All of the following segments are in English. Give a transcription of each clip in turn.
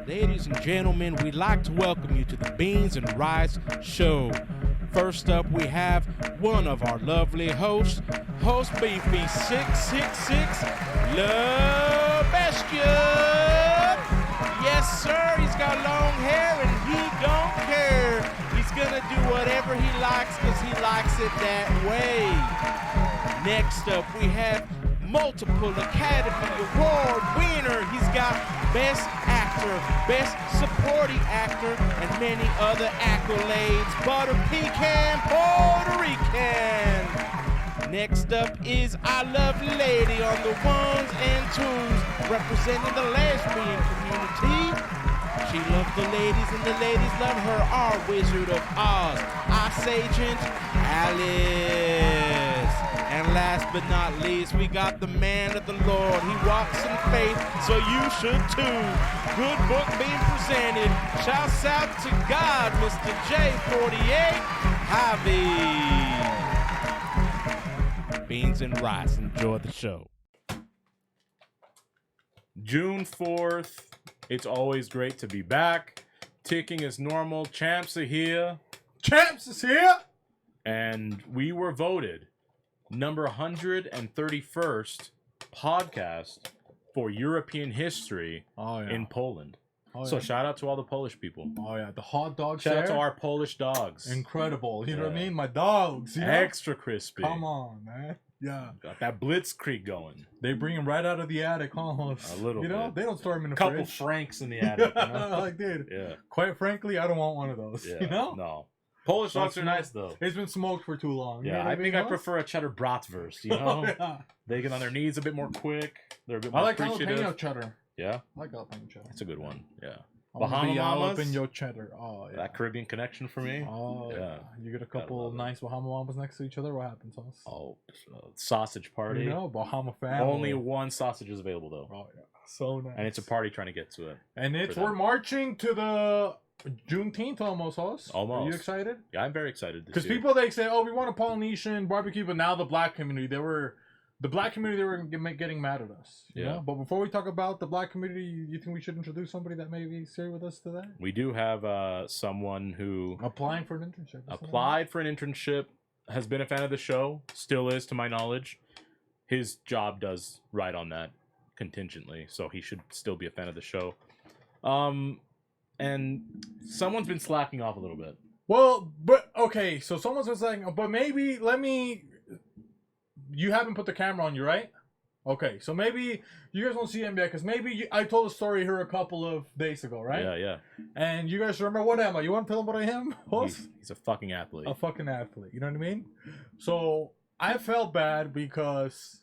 Ladies and gentlemen, we'd like to welcome you to the Beans and Rice Show. First up, we have one of our lovely hosts, host Beefy 666, Lowriders. Yes, sir, he's got long hair and he don't care. He's gonna do whatever he likes because he likes it that way. Next up, we have multiple Academy Award winner. He's got Best Actor, Best Supporting Actor, and many other accolades. Butter Pecan, Puerto Rican. Next up is our lovely lady on the ones and twos, representing the lesbian community. She loves the ladies and the ladies love her, our Wizard of Oz, Ice Agent Alice. And last but not least, we got the man of the Lord. He walks in faith, so you should too. Good book being presented. Shouts out to God, Mr. J48 Javi. Beans and rice. Enjoy the show. June 4th. It's always great to be back. Ticking as normal. Champs are here. Champs is here. And we were voted number 131st podcast for European history in Poland. So shout out to all the Polish people. Oh yeah, the hot dogs. Shout out to our Polish dogs. Incredible. You know what I mean? My dogs. You know? Extra crispy. Come on, man. Yeah. Got that blitzkrieg going. They bring them right out of the attic, huh? A little bit. You know, they don't store them in the Couple fridge. franks in the attic. You know? Like, dude. Yeah. Quite frankly, I don't want one of those. Yeah. You know? No. Polish dogs are nice though. It's been smoked for too long. Yeah, I think I prefer a cheddar bratwurst, you know? They get on their knees a bit more quick. They're a bit more appreciative. Jalapeno cheddar. Yeah? I like jalapeno cheddar. That's a good one, yeah. Bahama Mamas. jalapeno cheddar. Oh, yeah. That Caribbean connection for me. Oh, yeah. You get a couple nice Bahama Mamas next to each other, what happens, Hoss? Oh, sausage party. You know, Bahama family. Only one sausage is available, though. Oh, yeah. So nice. And it's a party trying to get to it. And we're marching to the Juneteenth almost, Hoss. Almost. Are you excited? Yeah, I'm very excited this Because year. people, they say, oh, we want a Polynesian barbecue, but now the black community, they were getting mad at us. You know? But before we talk about the black community, you think we should introduce somebody that may be here with us today? We do have someone who... Applying for an internship. Applied for an internship, has been a fan of the show, still is to my knowledge. His job does ride on that contingently, so he should still be a fan of the show. And someone's been slacking off a little bit. Well, but okay, so someone's been saying, but maybe you haven't put the camera on you, right? Okay, so maybe you guys won't see him yet, because I told a story here a couple of days ago, right? Yeah. And you guys remember, what am I? You want to tell them what I am? He's a fucking athlete. A fucking athlete, you know what I mean? So I felt bad because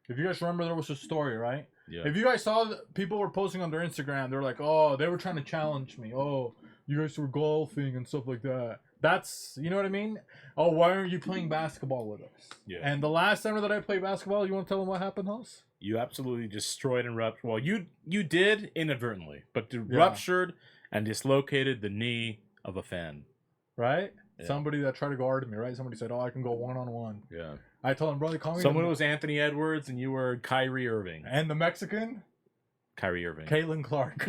if you guys remember, there was a story, right? Yeah. If you guys saw people were posting on their Instagram, they were like, oh, they were trying to challenge me. Oh, you guys were golfing and stuff like that. That's, you know what I mean? Oh, why aren't you playing basketball with us? Yeah. And the last time that I played basketball, you want to tell them what happened, Hoss? You absolutely destroyed and ruptured. Well, you did inadvertently, but ruptured and dislocated the knee of a fan. Right? Yeah. Somebody that tried to guard me, right? Somebody said, oh, I can go one-on-one. Yeah. I told him, brother, call me. Someone was Anthony Edwards and you were Kyrie Irving. And the Mexican? Kyrie Irving. Caitlin Clark.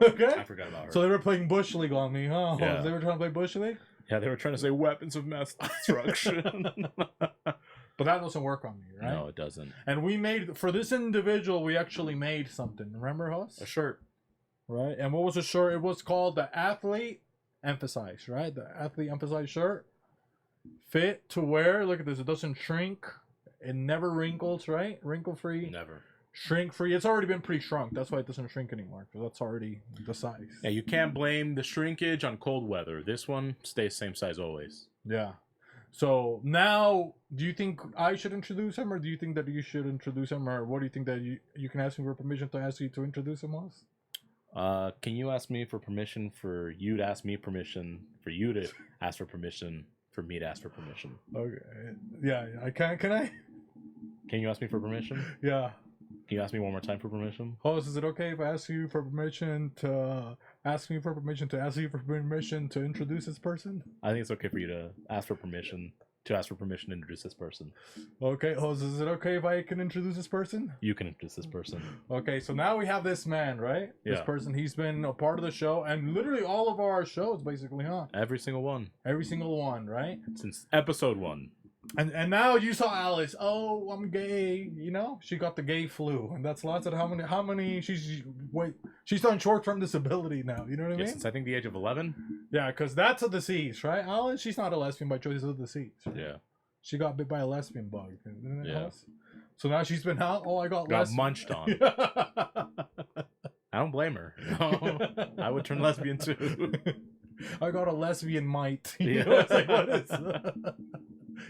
Okay. I forgot about her. So they were playing Bush League on me, huh? Yeah. They were trying to play Bush League? Yeah, they were trying to say weapons of mass destruction. But that doesn't work on me, right? No, it doesn't. And we made, for this individual, we actually made something. Remember, Hoss? A shirt. Right? And what was the shirt? It was called the Athlete Emphasize, right? The Athlete Emphasize shirt. Fit to wear. Look at this. It doesn't shrink. It never wrinkles, right? Wrinkle free. Never. Shrink free. It's already been pre-shrunk. That's why it doesn't shrink anymore. Because that's already the size. Yeah, you can't blame the shrinkage on cold weather. This one stays same size always. Yeah. So now, do you think I should introduce him, or do you think that you should introduce him, or what do you think that you can ask me for permission to ask you to introduce him, Hoss? Can you ask me for permission for you to ask me permission for you to ask for permission for me to ask for permission? Okay. Yeah, I can. Can I? Can you ask me for permission? Yeah. Can you ask me one more time for permission? Host, is it okay if I ask you for permission to ask you for permission to introduce this person? I think it's okay for you to ask for permission to ask for permission to introduce this person. Okay, is it okay if I can introduce this person? You can introduce this person. Okay, so now we have this man, right? This person, he's been a part of the show, and literally all of our shows, basically, huh? Every single one. Every single one, right? Since episode 1. And now you saw Alice. Oh, I'm gay. You know, she got the gay flu, and that's lots of how many she's on short-term disability now. You know what I mean? Since I think the age of 11. Yeah, because that's a disease, right? Alice, she's not a lesbian by choice; it's a disease. Right? Yeah. She got bit by a lesbian bug. Isn't it, Yeah. Alice? So now she's been out. Oh, I got munched on. I don't blame her. No, I would turn lesbian too. I got a lesbian mite. You Yeah. know, it's like, what is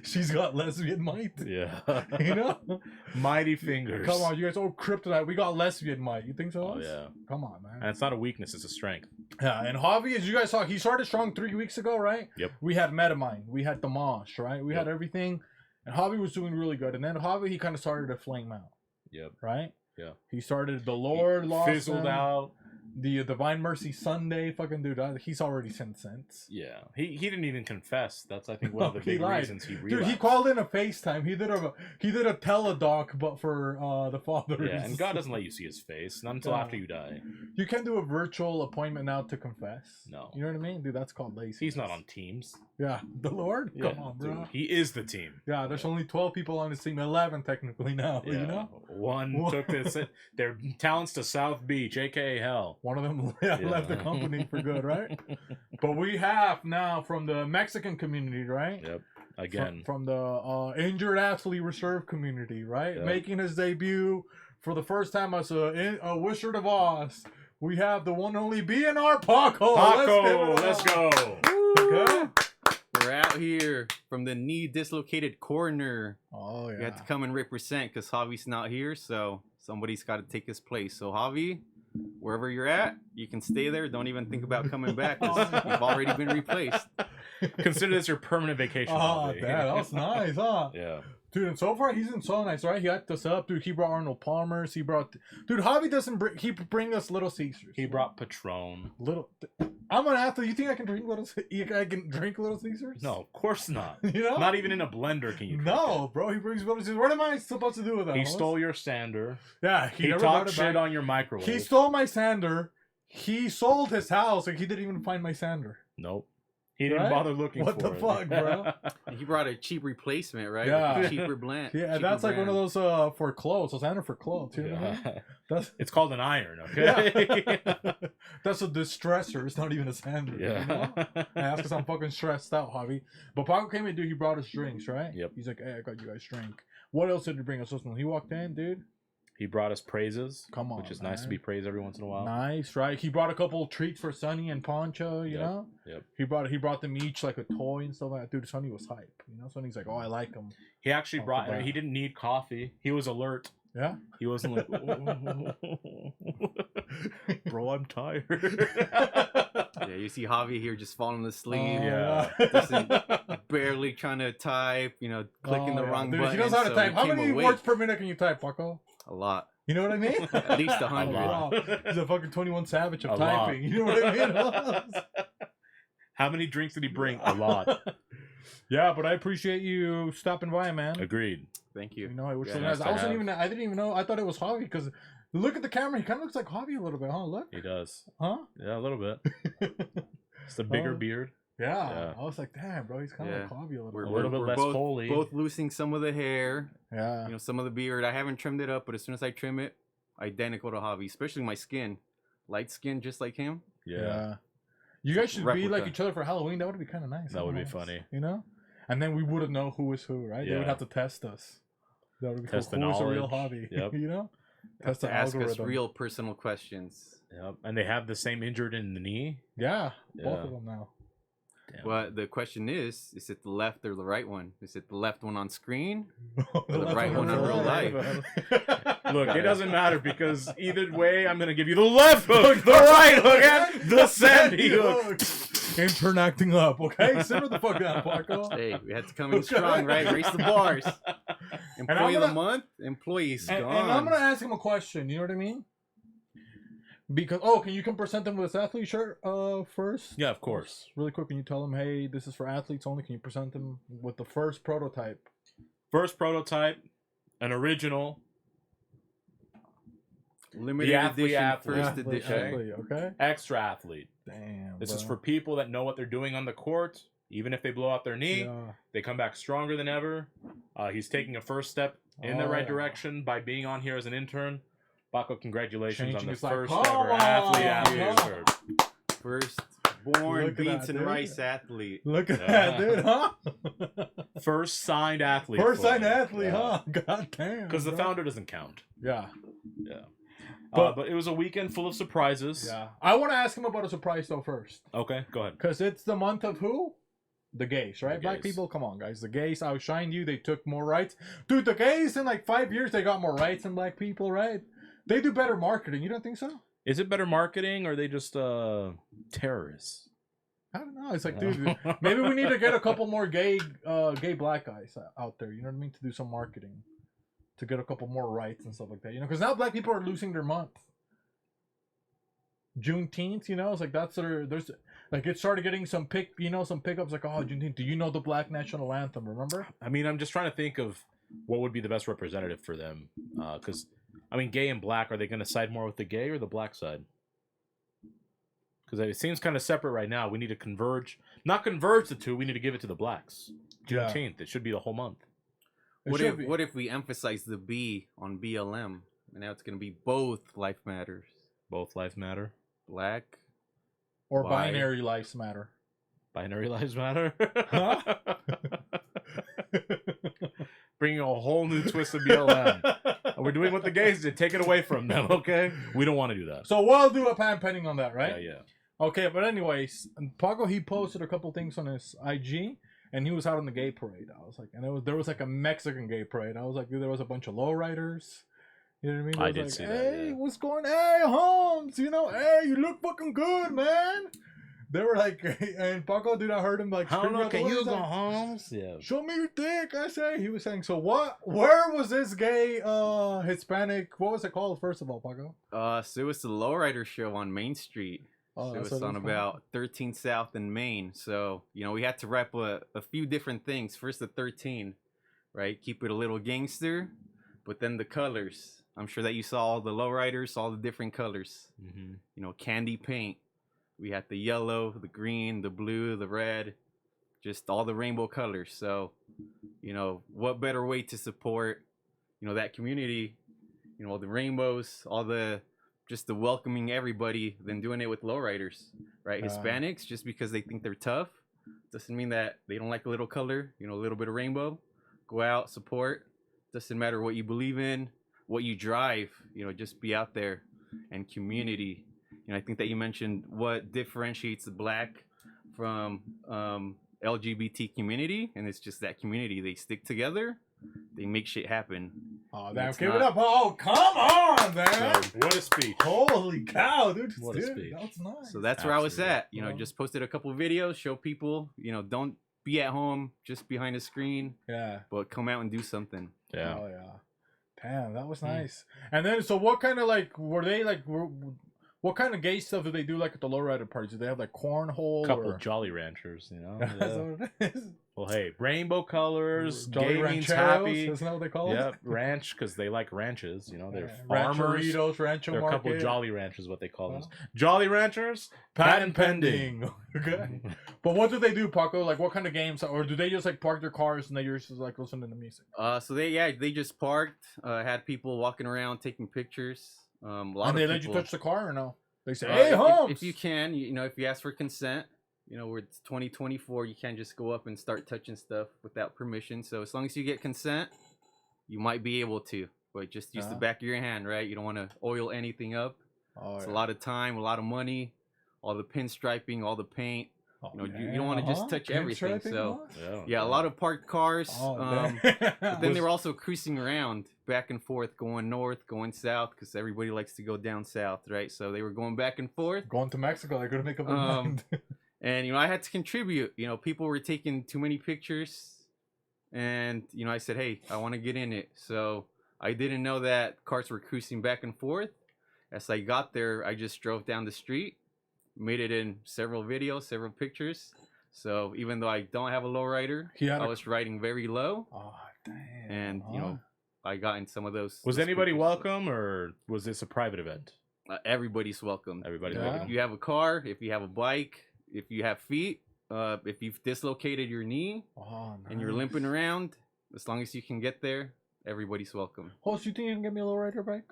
she's got lesbian mite. Yeah. You know? Mighty fingers. Come on, you guys. Oh, kryptonite. We got lesbian mite. You think so? Oh, yeah. Come on, man. And it's not a weakness, it's a strength. Yeah, and Javi, as you guys saw, he started strong 3 weeks ago, right? Yep. We had Metamine. We had the Mosh, right? We had everything. And Javi was doing really good. And then Javi, he kind of started to flame out. Yep. Right? Yeah. He started the Lord, lost fizzled him. out. The Divine Mercy Sunday, fucking dude, he's already sinned since. Yeah, he didn't even confess. That's I think one of the big lied. reasons he relapsed. Dude, he called in a FaceTime. He did a teledoc, but for the fathers. Yeah, and God doesn't let you see his face, not until after you die. You can do a virtual appointment now to confess. No, you know what I mean, dude. That's called lazy. He's not on Teams. Yeah, the Lord. Yeah, Come on, bro. dude, he is the team. Yeah, there's only 12 people on his team. 11 technically now. Yeah, you know, one took their talents to South Beach, aka hell. One of them left the company for good, right? But we have now from the Mexican community, right? Yep. Again, from the injured athlete reserve community, right? Yep. Making his debut for the first time as a Wizard of Oz. We have the one and only BNR Paco. Let's go. Okay. We're out here from the knee dislocated corner. Oh yeah. We had to come and represent because Javi's not here, so somebody's got to take his place. So Javi, wherever you're at, you can stay there. Don't even think about coming back because you've already been replaced. Consider this your permanent vacation. Oh, damn, that was nice, huh? Yeah. Dude, and so far he's been so nice, right? He had us up, dude. He brought Arnold Palmer's. He brought, dude. Javi doesn't bring. He bring us Little Caesars. He brought Patron. I'm an athlete. You think I can drink Little? I can drink Little Caesars? No, of course not. You know, not even in a blender can you. No, bro. He brings Little Caesars. What am I supposed to do with that? He stole your sander. Yeah, he talked shit on your microwave. He stole my sander. He sold his house, and he didn't even find my sander. Nope. He didn't bother looking for it. What the fuck, bro? He brought a cheap replacement, right? Yeah. Like a cheaper blend. Yeah, that's like one of those for clothes. A sander for clothes. You know what I mean? That's it's called an iron, okay? Yeah. That's a distressor. It's not even a sander. Yeah. You know? And that's because I'm fucking stressed out, Javi. But Paco came in, dude. He brought us drinks, right? Yep. He's like, hey, I got you guys drink. What else did he bring us? He walked in, dude. He brought us praises. Come on, which is man. nice to be praised every once in a while. Nice, right? He brought a couple treats for Sonny and Poncho, you know? Yep. He brought them each like a toy and stuff like that. Dude, Sonny was hype. You know, Sonny's like, oh, I like him. He actually brought. He didn't need coffee. He was alert. Yeah. He wasn't like, bro, I'm tired. Yeah, you see Javi here just falling asleep. Yeah. Just barely trying to type. You know, clicking the wrong dude, button. he knows how to so type. he How came many awake. words per minute can you type, Paco? A lot. You know what I mean? At least 100. lot. He's a fucking 21 Savage of A lot. typing. You know what I mean? How many drinks did he bring? A lot. Yeah, but I appreciate you stopping by, man. Agreed. Thank you. You know, it was Yeah, so nice nice. to I didn't even know. I thought it was Javi because look at the camera. He kind of looks like Javi a little bit, huh? Look. He does. Huh? Yeah, a little bit. It's the bigger Oh. beard. Yeah. I was like, damn, bro, he's kind of Yeah. like Javi a little We're, bit. little bit we're less both, holy. both losing some of the hair. Yeah. You know, some of the beard. I haven't trimmed it up, but as soon as I trim it, identical to Javi, especially my skin. Light skin, just like him. Yeah. You guys should be Replica. like each other for Halloween. That would be kind of nice. That would be Nice. funny. You know? And then we wouldn't know who is who, right? They would Yeah. have to test us. That would be Test cool. the Who is a real knowledge. Javi? Yep. You know? Have Test the to ask us algorithm. real personal questions. Yep. And they have the same injured in the knee. Yeah. Both Yeah. of them now. Damn. But the question is it the left or the right one? Is it the left one on screen? The left right one in real life. Look, it doesn't matter because either way, I'm gonna give you the left hook, the right hook, and the sandy hook. Intern acting up, okay? Simmer the fuck down, Paco. Hey, we had to come in strong, right? Raise the bars. Employee of the gonna- month, employees And gone. I'm gonna ask him a question. You know what I mean? Because can you present them with this athlete shirt first? Yeah, of course. Really quick, can you tell them, hey, this is for athletes only? Can you present them with the first prototype? First prototype, an original. Limited edition, first edition. Athlete, okay. Extra athlete. Damn. This bro. is for people that know what they're doing on the court. Even if they blow out their knee, they come back stronger than ever. He's taking a first step in the right direction by being on here as an intern. Baco, congratulations on the first ever athlete shirt. First born beans and rice athlete. Look at that, dude, huh? First signed athlete. First signed athlete, huh? God damn. Because the founder doesn't count. Yeah. Yeah. But it was a weekend full of surprises. Yeah. I want to ask him about a surprise, though, first. Okay, go ahead. Because it's the month of who? The gays, right? The Black gays. people, come on, guys. The gays outshined you. They took more rights. Dude, the gays in like 5 years, they got more rights than black people, right? They do better marketing. You don't think so? Is it better marketing or are they just terrorists? I don't know. It's like, dude, maybe we need to get a couple more gay black guys out there. You know what I mean? To do some marketing, to get a couple more rights and stuff like that. You know, because now black people are losing their month. Juneteenth, you know, it's like there's like it started getting some pickups like, oh, Juneteenth. Do you know the Black National Anthem? Remember? I mean, I'm just trying to think of what would be the best representative for them, because I mean, gay and black, are they going to side more with the gay or the black side? Because it seems kind of separate right now. We need to not converge the two. We need to give it to the blacks. Juneteenth. It should be the whole month. What if we emphasize the B on BLM, and now it's going to be both life matters. Both lives matter. Black or white. binary lives matter. Binary lives matter. Huh? Bringing a whole new twist of BLM. We're doing what the gays did. Take it away from them, okay? We don't want to do that. So we'll do a pan pending on that, right? Yeah. Okay, but anyways, Paco, he posted a couple things on his IG, and he was out on the gay parade. I was like, and there was like a Mexican gay parade. I was like, dude, there was a bunch of lowriders. You know what I mean? I did see that. Hey, what's going on? Hey, Holmes, you know, hey, you look fucking good, man. They were like, and Paco, dude, I heard him like, how long can you go, like, Holmes? Yeah. Show me your dick, I say. He was saying, so what? Where was this gay Hispanic? What was it called, first of all, Paco? So it was the Lowrider show on Main Street. Oh, so it was on about 13 South in Maine. So, you know, we had to rep a few different things. First, the 13, right? Keep it a little gangster, but then the colors. I'm sure that you saw all the Lowriders, all the different colors. Mm-hmm. You know, candy paint. We had the yellow, the green, the blue, the red, just all the rainbow colors. So, you know, what better way to support, you know, that community, you know, all the rainbows, all the, just the welcoming everybody than doing it with lowriders, right? Hispanics, just because they think they're tough, doesn't mean that they don't like a little color, you know, a little bit of rainbow. Go out, support. Doesn't matter what you believe in, what you drive, you know, just be out there. And community. You know, I think that you mentioned what differentiates the black from LGBT community, and it's just that community. They stick together, they make shit happen. Oh, damn, give it up. Oh, come on, man. So, what a speech. Holy cow, dude. What a speech. That was nice. So that's where I was at. You know, just posted a couple of videos, show people, you know, don't be at home just behind a screen. Yeah. But come out and do something. Yeah. Oh, yeah. Damn, that was nice. And then, so what kind of, like, what kind of gay stuff do they do, like, at the lowrider parties? Do they have, like, cornhole? Couple Jolly Ranchers, you know? That's what it is. Well, hey, rainbow colors, Jolly gay means Rancheros, happy. isn't that what they call it? Yep, ranch, because they like ranches, you know? They're farmers. Rancheritos, Rancho They're a Market. couple Jolly Ranchers, what they call them. Jolly Ranchers, patent pending. Okay. But what do they do, Paco? Like, what kind of games? Or do they just, like, park their cars and they just, like, listen to the music? So they just parked, had people walking around taking pictures. A lot and of they let you people- touch the car or no? They say, hey, Holmes! If you can, you know, if you ask for consent, you know, it's 2024, you can't just go up and start touching stuff without permission. So as long as you get consent, you might be able to. But just use the back of your hand, right? You don't want to oil anything up. It's a lot of time, a lot of money, all the pinstriping, all the paint. You know, you don't want to just touch everything. So yeah, a lot of parked cars. But then they were also cruising around back and forth, going north, going south, because everybody likes to go down south, right? So they were going back and forth. Going to Mexico, they couldn't make up their mind. And, you know, I had to contribute. You know, people were taking too many pictures. And, you know, I said, hey, I want to get in it. So I didn't know that cars were cruising back and forth. as I got there, I just drove down the street, made it in several videos, several pictures. So even though I don't have a lowrider, I was riding very low. Oh, damn. And, you know, I got in some of those. Was those anybody pictures. welcome, or was this a private event? Everybody's welcome. Everybody's Yeah. welcome. If you have a car, if you have a bike, if you have feet, if you've dislocated your knee and you're limping around, as long as you can get there, everybody's welcome. Host, you think you can get me a lowrider bike?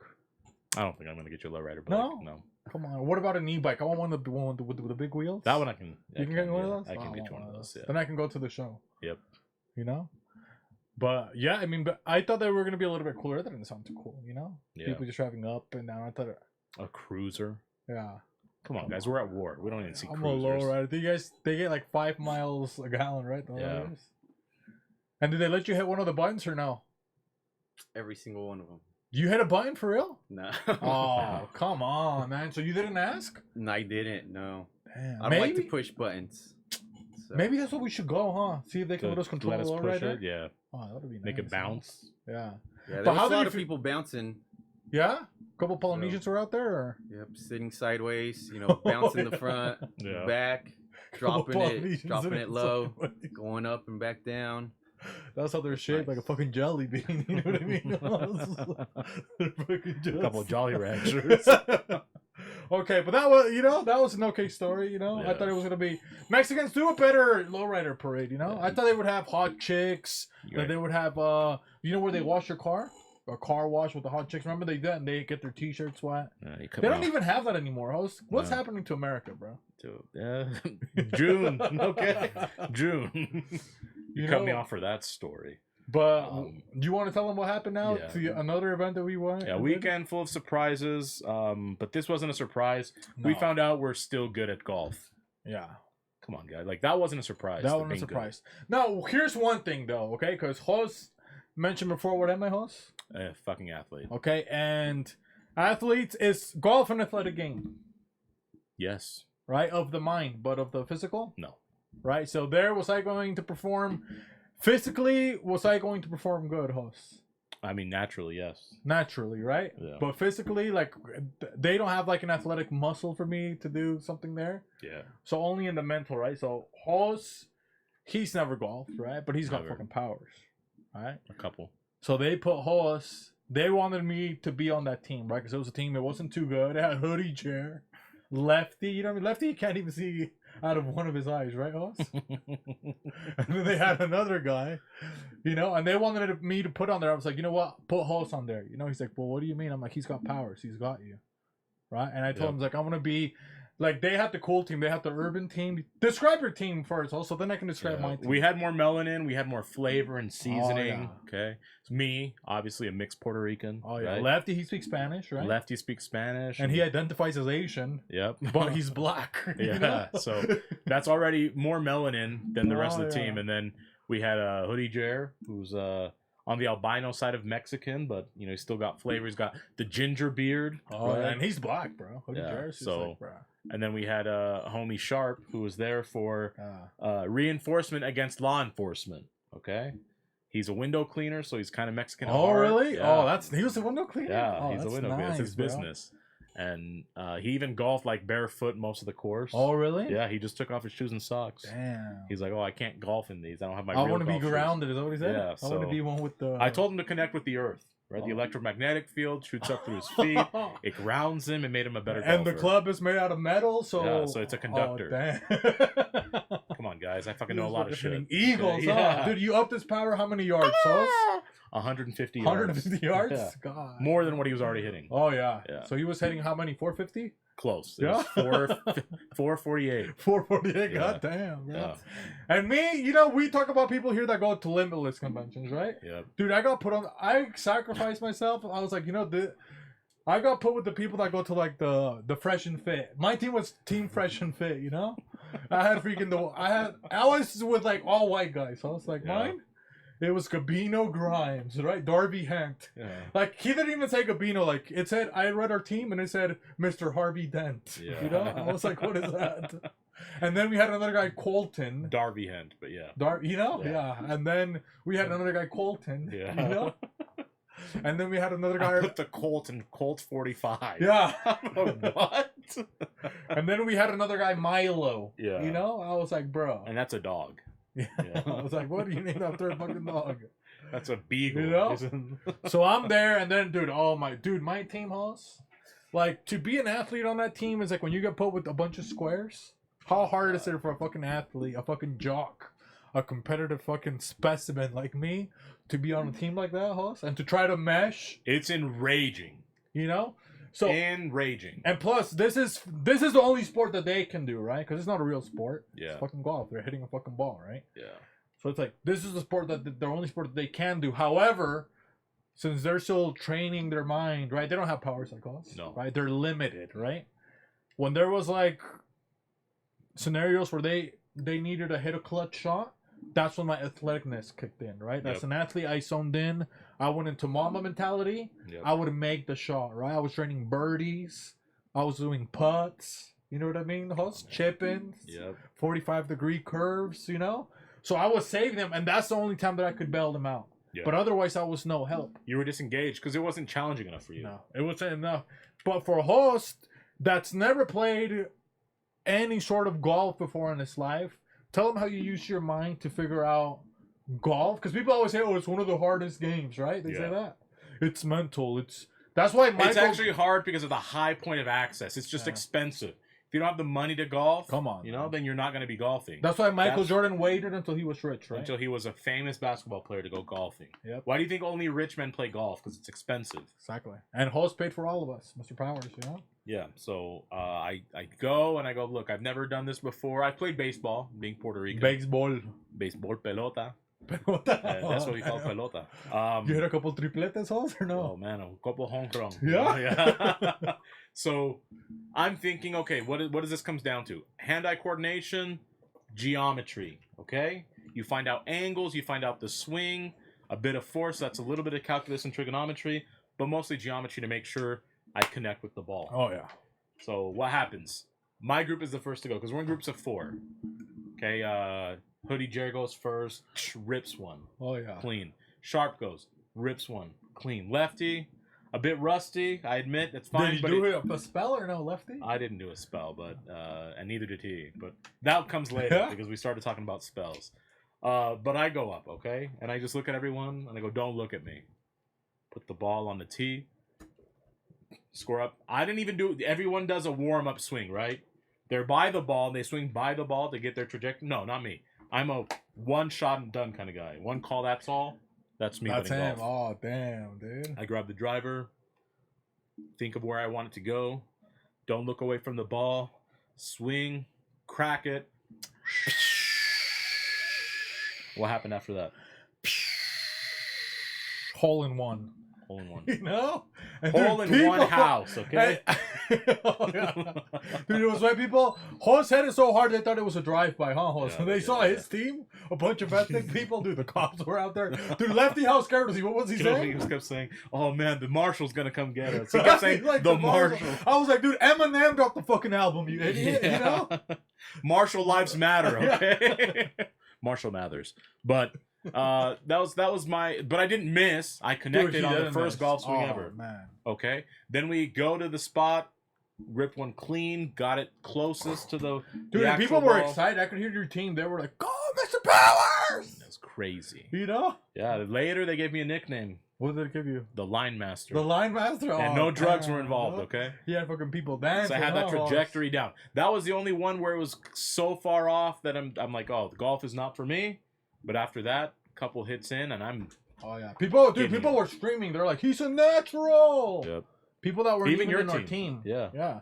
I don't think I'm gonna get you a lowrider bike. No? No. Come on. What about an e-bike? I want one with the big wheels. That one I can. You can get one of those? I can Oh, get you one of those. Yeah. Then I can go to the show. Yep. You know? But yeah, I mean, but I thought they were gonna be a little bit cooler. That didn't sound too cool, you know? Yeah. People just driving up and down. I thought, A cruiser. yeah. Come on, guys. We're at war. We don't even see I'm cruisers. a lowrider. They get like 5 miles a gallon, right? The Yeah. lowriders? And did they let you hit one of the buttons or no? Every single one of them. You hit a button for real? No. Oh, come on, man. So you didn't ask? No, I didn't. No. Damn. I don't like to push buttons. So. Maybe that's what we should go, huh? See if they can let us control Let us the push lowrider. it. Yeah. Oh, that would be nice. Make it bounce. Yeah. Yeah, But there how was did a lot you of fe- people bouncing. Yeah? A couple Polynesians were out there? Or? Yep, sitting sideways, you know, bouncing the front, Yeah. back, Couple dropping Polynesians dropping it sitting low, sideways. going up and back down. That's how they're shaped, like a Nice. fucking jelly bean. You know what I mean? They're fucking just... A couple of Jolly Ranchers. Okay, but that was an okay story, you know? I Yeah. thought it was gonna be Mexicans do a better lowrider parade, you know? Yeah. I thought they would have hot chicks, that Right. they would have you know where they wash your car? A car wash with the hot chicks. Remember they did, and they get their t-shirts wet. You They don't even have that anymore, host. What's No. happening to America, bro? June. Okay. June. You cut me know- off for that story. But Um, you want to tell them what happened now yeah. to another event that we went? Yeah, we did? weekend full of surprises. But this wasn't a surprise. We No. found out we're still good at golf. Yeah. Come on, guys. Like that wasn't a surprise. That to wasn't a being good. surprise. Now, here's one thing though, okay? Because host mentioned before, what am I, host? Fucking athlete. Okay, and athletes is golf an athletic game, Yes. right? Of the mind, but of the physical, No. right? So there, was I going to perform physically? Was I going to perform good, host? I mean, naturally, yes. Naturally, right? Yeah. But physically, like they don't have like an athletic muscle for me to do something there. Yeah. So only in the mental, right? So Hoss, he's never golfed, right? But he's got Never. fucking powers, right? A couple. So they put Hoss. They wanted me to be on that team, right? Because it was a team that wasn't too good. It had hoodie chair, lefty. You know what I mean? Lefty, you can't even see out of one of his eyes, right, Hoss? And then they had another guy, you know, and they wanted me to put on there. I was like, you know what? Put Hoss on there. You know, he's like, well, what do you mean? I'm like, he's got powers. He's got you, right? And I told him, like, I want to be. Like, they had the cool team. They had the urban team. Describe your team first, also. Then I can describe my team. We had more melanin. We had more flavor and seasoning. yeah. Okay. It's me, obviously a mixed Puerto Rican. Oh, yeah. Right? Lefty, he speaks Spanish, right? Lefty speaks Spanish. And he identifies as Asian, Yep. but he's black. you Yeah. know? So that's already more melanin than the rest Oh, of the yeah. team. And then we had Hoodie Jer, who's on the albino side of Mexican, but you know he's still got flavor. He's got the ginger beard. Oh, right? yeah, and he's black, bro. Hoodie Yeah, Jarrett's just so- like, bro. And then we had homie Sharp, who was there for Ah. reinforcement against law enforcement. Okay, he's a window cleaner, so he's kind of Mexican. at Oh, heart. really? Yeah. Oh, he was a window cleaner? Yeah, Oh, he's a that's window cleaner. It's his bro. business. And he even golfed like barefoot most of the course. Oh, really? Yeah, he just took off his shoes and socks. Damn. He's like, oh, I can't golf in these. I don't have my. I real want to be golf shoes." grounded, is that what he said? Yeah, I want so- to be one with the... I told him to connect with the earth. Right, the Oh. electromagnetic field shoots up through his feet. It grounds him and made him a better And the golfer. club is made out of metal, so... Yeah, so it's a conductor. Oh, damn. Come on, guys. I fucking know a lot of shit. Eagles, Yeah. huh? Dude, you upped his power how many yards, Sauce? 150 yards. 150 yards? Yeah. God. More than what he was already hitting. Oh, yeah. Yeah. So he was hitting how many? 450? Close. It Yeah. was 448. 448. Yeah. God damn, bro. Yeah. And me, you know, we talk about people here that go to limitless conventions, right? Yep. Dude, I got put on. I sacrificed myself. I was like, you know, I got put with the people that go to like the Fresh and Fit. My team was Team Fresh and Fit. You know, I had freaking I was with like all white guys. So I was like, Yeah. mine. It was Gabino Grimes, right? Darby Hent. Yeah. Like he didn't even say Gabino. Like it said, I read our team and it said Mr. Harvey Dent. Yeah. You know, I was like, what is that? And then we had another guy, Colton. Darby Hent, but yeah. You know, Yeah. yeah. And then we had another guy, Colton. Yeah. You know. And then we had another I guy. put the Colt in Colt 45. Yeah. What? And then we had another guy, Milo. Yeah. You know, I was like, bro. And that's a dog. Yeah. I was like, what do you name after a fucking dog? That's a beagle. You know? So I'm there, and then, my team host. Like, to be an athlete on that team is like when you get put with a bunch of squares. How hard is it for a fucking athlete, a fucking jock, a competitive fucking specimen like me to be on a team like that, host, and to try to mesh? It's enraging. You know? So enraging. And plus, this is the only sport that they can do, right? Because it's not a real sport. Yeah. It's fucking golf. They're hitting a fucking ball, right? Yeah. So it's like, this is the sport the only sport that they can do. However, since they're still training their mind, right? They don't have powers like us. No. Right? They're limited, right? When there was like scenarios where they needed to hit a clutch shot, that's when my athleticness kicked in, right? As an athlete, I zoned in. I went into mama mentality. Yep. I would make the shot, right? I was training birdies. I was doing putts. You know what I mean? Host chip-ins. Yep. 45-degree curves, you know? So I was saving them, and that's the only time that I could bail them out. Yep. But otherwise, I was no help. You were disengaged because it wasn't challenging enough for you. No, it wasn't enough. But for a host that's never played any sort of golf before in his life, tell them how you use your mind to figure out golf. Because people always say, "Oh, it's one of the hardest games," right? They say that. It's mental. That's why Michael... It's actually hard because of the high point of access. It's just expensive. If you don't have the money to golf, come on, then you're not going to be golfing. That's why Michael Jordan waited until he was rich, right? Until he was a famous basketball player to go golfing. Yep. Why do you think only rich men play golf? Because it's expensive. Exactly. And host paid for all of us, Mr. Powers, you know? Yeah. So I go and I go, look, I've never done this before. I played baseball, being Puerto Rican. Baseball. Baseball, pelota. Pelota. That's what we call pelota. You hit a couple tripletes, host, or no? Oh, man, a couple home runs. Yeah? So I'm thinking, okay, what does this comes down to? Hand-eye coordination, geometry, okay? You find out angles, you find out the swing, a bit of force, that's a little bit of calculus and trigonometry, but mostly geometry to make sure I connect with the ball. Oh, yeah. So what happens? My group is the first to go, because we're in groups of 4. Okay, Hoodie Jerry goes first, rips one. Oh, yeah. Clean. Sharp goes, rips one. Clean. Lefty, a bit rusty, I admit, that's fine. Did you do a spell or no, lefty? I didn't do a spell, but and neither did he. But that comes later because we started talking about spells. But I go up, okay? And I just look at everyone and I go, don't look at me. Put the ball on the tee. Score up. I didn't even do... Everyone does a warm-up swing, right? They're by the ball and they swing by the ball to get their trajectory. No, not me. I'm a one-shot-and-done kind of guy. One call, that's all. That's me. That's him. Golf. Oh, damn, dude. I grab the driver. Think of where I want it to go. Don't look away from the ball. Swing. Crack it. What happened after that? Hole in one. Hole in one. You know? And Hole in one house, okay? Oh, yeah. Dude, it was why people... Horse hit it so hard they thought it was a drive-by, huh, Horse? Yeah, When they saw his team, a bunch of ethnic people, dude, the cops were out there. Dude, Lefty, how scared was he? What was he saying? He just kept saying, oh, man, the marshal's going to come get us. He kept saying, like, the marshal. I was like, dude, Eminem dropped the fucking album, you idiot, you know? Marshall lives matter, okay? Marshall Mathers. But... that was my, but I didn't miss. I connected on the first golf swing ever. Man. Okay, then we go to the spot, rip one clean, got it closest to the dude. The people were ball. excited. I could hear your team. They were like, "Go, Mr. Powers!" That's crazy. You know? Yeah. Later they gave me a nickname. What did it give you? The Line Master. The Line Master. And no drugs were involved. Okay. He had fucking people dancing. So I had that trajectory down. That was the only one where it was so far off that I'm like, oh, the golf is not for me. But after that, couple hits in, and I'm... Oh, yeah. People were screaming. They're like, he's a natural! Yep. People that were even your in our team. Yeah. Yeah.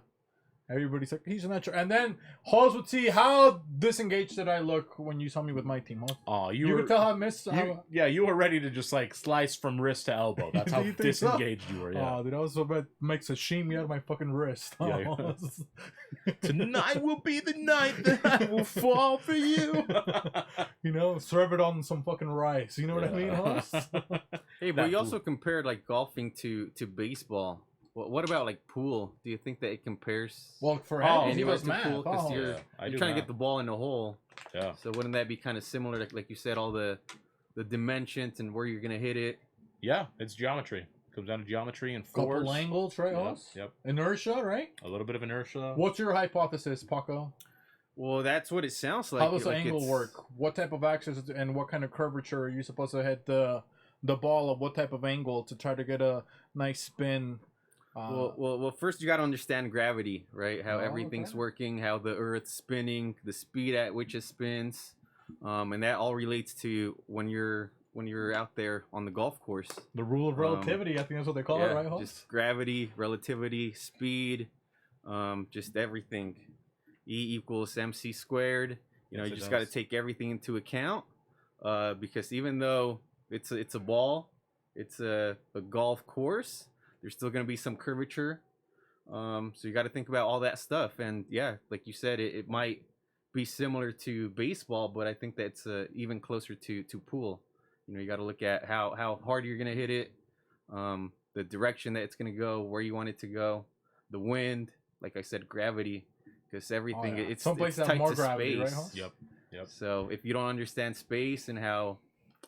Everybody's like, he's a natural. And then Halls would see how disengaged did I look when you saw me with my team. Huh? Oh, you could tell how I missed. Yeah, you were ready to just like slice from wrist to elbow. That's how disengaged you were. Yeah. Oh, dude, I was about to make sashimi out of my fucking wrist. Oh. Yeah. Tonight will be the night that I will fall for you. You know, serve it on some fucking rice. You know what I mean, Hoss? Hey, but you also compared like golfing to baseball. What about like pool? Do you think that it compares? Well, for him, he was to mad. pool because you're trying to get the ball in the hole. Yeah. So wouldn't that be kind of similar? Like you said, all the dimensions and where you're gonna hit it. Yeah, it's geometry. Comes down to geometry and force. Couple angles, right, Hoss? Yep. Inertia, right? A little bit of inertia. What's your hypothesis, Paco? Well, that's what it sounds like. How does the like angle it's- work? What type of axis and what kind of curvature are you supposed to hit the ball at what type of angle to try to get a nice spin? Well, first you got to understand gravity, right? How Oh, everything's okay. working, how the Earth's spinning, the speed at which it spins, and that all relates to when you're out there on the golf course. The rule of relativity, I think that's what they call it, right, Hoss? Just gravity, relativity, speed, just everything. E equals mc squared. You know, Yes, you it just got to does. take everything into account, because even though it's a ball, it's a golf course, there's still going to be some curvature. So you got to think about all that stuff. And yeah, like you said, it might be similar to baseball, but I think that's even closer to pool. You know, you got to look at how hard you're going to hit it, the direction that it's going to go, where you want it to go, the wind, like I said, gravity, because everything, it's Some places it's have tight more to gravity, right, space. Hoss? Yep. So if you don't understand space and how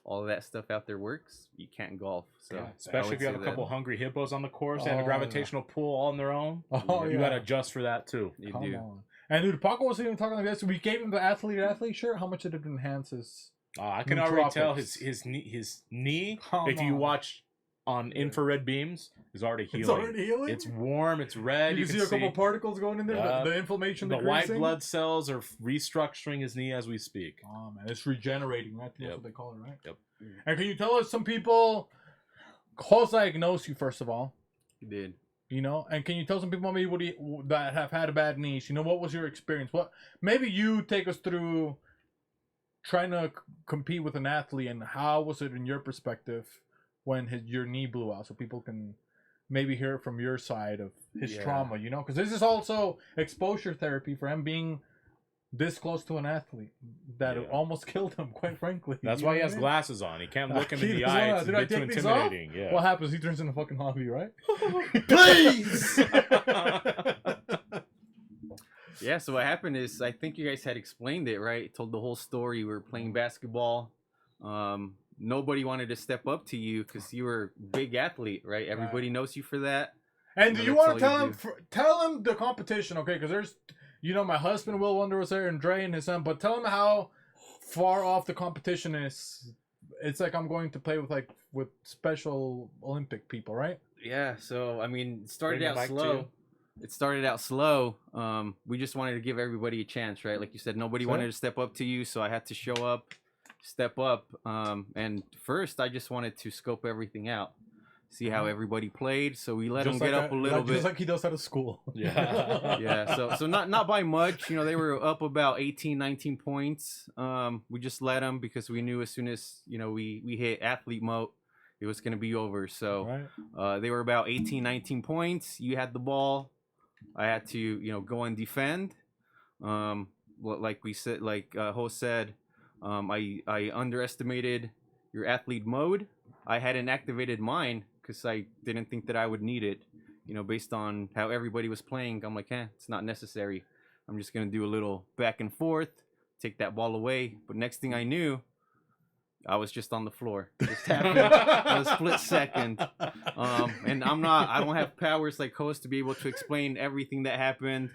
all of that stuff out there works, you can't golf. So Yeah, I especially would if you have say a that. couple hungry hippos on the course and Oh, a gravitational pull all on their own. Oh, You yeah. got to adjust for that too. You Come do. on. And dude, Paco was even talking like this. We gave him the athlete shirt. How much did it enhance his? I can already tell Nootropics. his knee. Come if you on. watch on infrared beams, is already healing. It's already healing. It's warm. It's red. You can see a couple particles going in there. Yeah. The inflammation, The white decreasing. blood cells are restructuring his knee as we speak. Oh man, it's regenerating. I think Yep. that's what they call it, right? Yep. And can you tell us some people? Who's diagnosed you first of all? You did. You know, and can you tell some people maybe that have had a bad knees? You know, what was your experience? What maybe you take us through trying to compete with an athlete, and how was it in your perspective when your knee blew out, so people can maybe hear it from your side of his Yeah. trauma. You know, because this is also exposure therapy for him being this close to an athlete that Yeah. almost killed him. Quite frankly, That's You why know he what has I mean? glasses on. He can't look him in He the doesn't eye. wanna- It's a Did I bit too take these off? intimidating. Yeah. What happens? He turns into fucking hobby, right? Please! Yeah, so what happened is, I think you guys had explained it, right? Told the whole story. We were playing basketball. Nobody wanted to step up to you because you were a big athlete, right? Everybody knows you for that. And No, do you that's want to all tell you him? Tell him the competition, okay? Because there's, you know, my husband Will Wonder was there, and Dre and his son. But tell him how far off the competition is. It's like I'm going to play with special Olympic people, right? Yeah, so I mean, it started Bring the out mic slow. too. It started out slow. We just wanted to give everybody a chance, right? Like you said, nobody Sure. wanted to step up to you, so I had to show up, step up. And first, I just wanted to scope everything out, see how everybody played. So we let them get up a little bit. just like he does out of school. Yeah. Yeah, so not by much. You know, they were up about 18, 19 points. We just let them because we knew as soon as, you know, we hit athlete mode, it was going to be over. So Right. they were about 18, 19 points. You had the ball. I had to, you know, go and defend. Like we said, like Ho said, I underestimated your athlete mode. I hadn't activated mine because I didn't think that I would need it. You know, based on how everybody was playing, I'm like, it's not necessary. I'm just gonna do a little back and forth, take that ball away. But next thing I knew, I was just on the floor. Just happened in a split second. And I don't have powers like host to be able to explain everything that happened,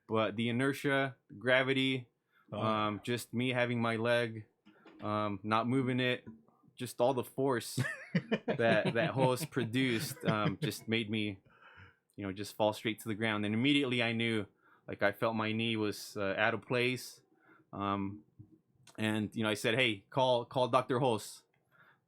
but the inertia, the gravity, just me having my leg, not moving it, just all the force that host produced, just made me, you know, just fall straight to the ground. And immediately I knew, like, I felt my knee was out of place. And, you know, I said, hey, call Dr. Host.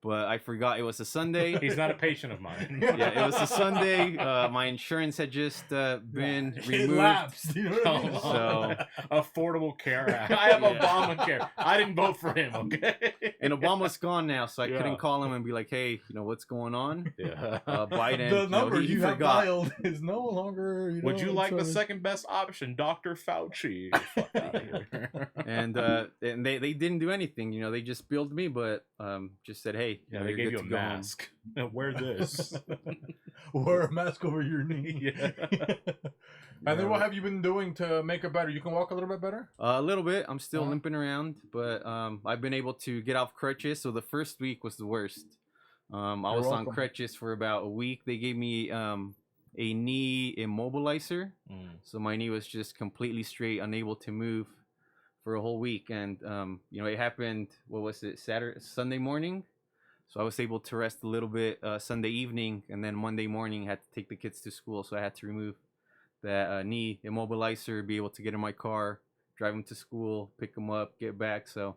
But I forgot it was a Sunday. He's not a patient of mine. Yeah, it was a Sunday. My insurance had just been It removed. lapsed. You know what I mean? So- Affordable Care Act. I have Yeah. Obamacare. I didn't vote for him. Okay. And Obama's gone now, so I Yeah. couldn't call him and be like, hey, you know, what's going on? Yeah. Biden, The number he you have forgot. dialed is no longer. You Would know, you like the it's, second best option, Dr. Fauci? Fuck out of here. And they didn't do anything, you know, they just billed me, but just said, hey, Yeah, know, they you're gave good you a to go home. mask. Wear this. wear a mask over your knee. Yeah. And then what have you been doing to make it better? You can walk a little bit better? A little bit. I'm still Uh-huh. limping around, but I've been able to get off crutches. So the first week was the worst. I was on crutches for about a week. They gave me a knee immobilizer, so my knee was just completely straight, unable to move for a whole week. And it happened. What was it? Sunday morning. So I was able to rest a little bit Sunday evening, and then Monday morning I had to take the kids to school. So I had to remove that knee immobilizer, be able to get in my car, drive them to school, pick them up, get back. So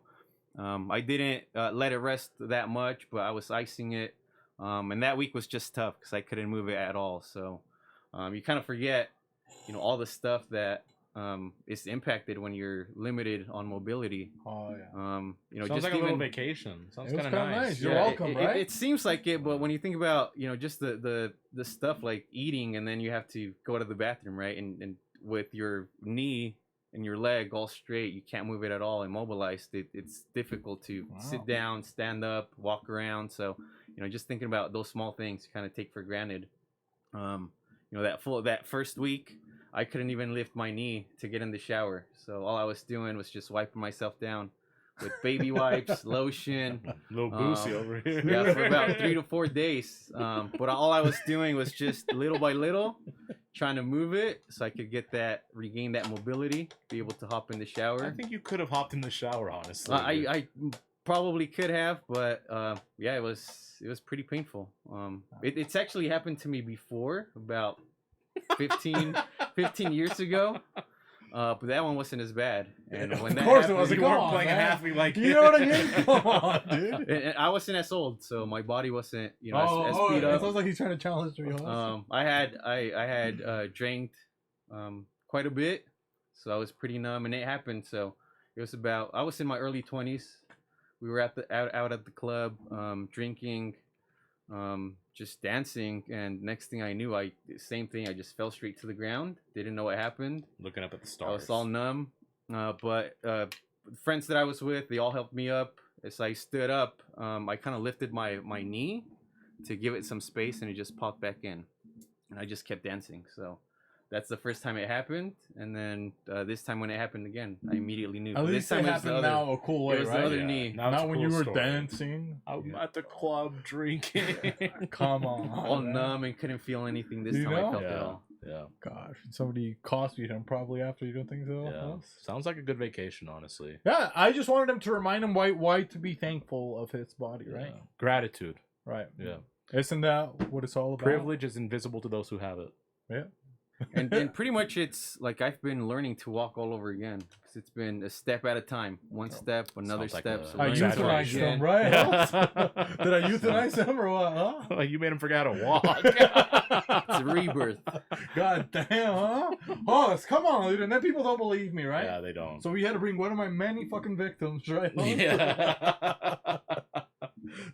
I didn't let it rest that much, but I was icing it. And that week was just tough because I couldn't move it at all. So you kind of forget, all the stuff that is impacted when you're limited on mobility. Oh yeah. Sounds just like a little vacation. Sounds kind of nice. You're welcome, right? It seems like it, but when you think about just the stuff like eating, and then you have to go to the bathroom, right? And with your knee and your leg all straight, you can't move it at all, immobilized. It's difficult to sit down, stand up, walk around. So just thinking about those small things you kind of take for granted. That first week, I couldn't even lift my knee to get in the shower. So all I was doing was just wiping myself down with baby wipes, lotion. Little Boosie over here. Yeah, for about 3 to 4 days. But all I was doing was just little by little trying to move it so I could regain that mobility, be able to hop in the shower. I think you could have hopped in the shower, honestly. I probably could have, but it was pretty painful. It's actually happened to me before, about 15 years ago. But that one wasn't as bad. And when that happened, it wasn't. You weren't playing an athlete like you know what I mean? Come on, dude. And I wasn't as old, so my body wasn't, as It beat up. sounds like he's trying to challenge me. I had drank quite a bit, so I was pretty numb, and it happened. So it was I was in my early 20s. We were out at the club, drinking, just dancing, and next thing I knew, same thing. I just fell straight to the ground. Didn't know what happened. Looking up at the stars. I was all numb. But friends that I was with, they all helped me up. As I stood up, I kind of lifted my knee to give it some space, and it just popped back in. And I just kept dancing. So that's the first time it happened. And then this time when it happened again, I immediately knew. At least it happened now a cool way, it was right? the other knee. Not when you were dancing. I'm at the club drinking. Come on. All numb and couldn't feel anything this time. I felt it all. Yeah. Gosh, somebody costumed him probably after. You don't think so? Yeah. Sounds like a good vacation, honestly. Yeah, I just wanted him to remind him why to be thankful of his body, right? Gratitude. Right. Yeah. Isn't that what it's all about? Privilege is invisible to those who have it. Yeah. and pretty much it's like I've been learning to walk all over again, because it's been a step at a time. One step, another step. I euthanized him, right? Did I euthanize him or what? Huh? You made him forget how to walk. It's a rebirth. God damn, huh? Oh, come on, dude. And then people don't believe me, right? Yeah, they don't. So we had to bring one of my many fucking victims, right? Yeah.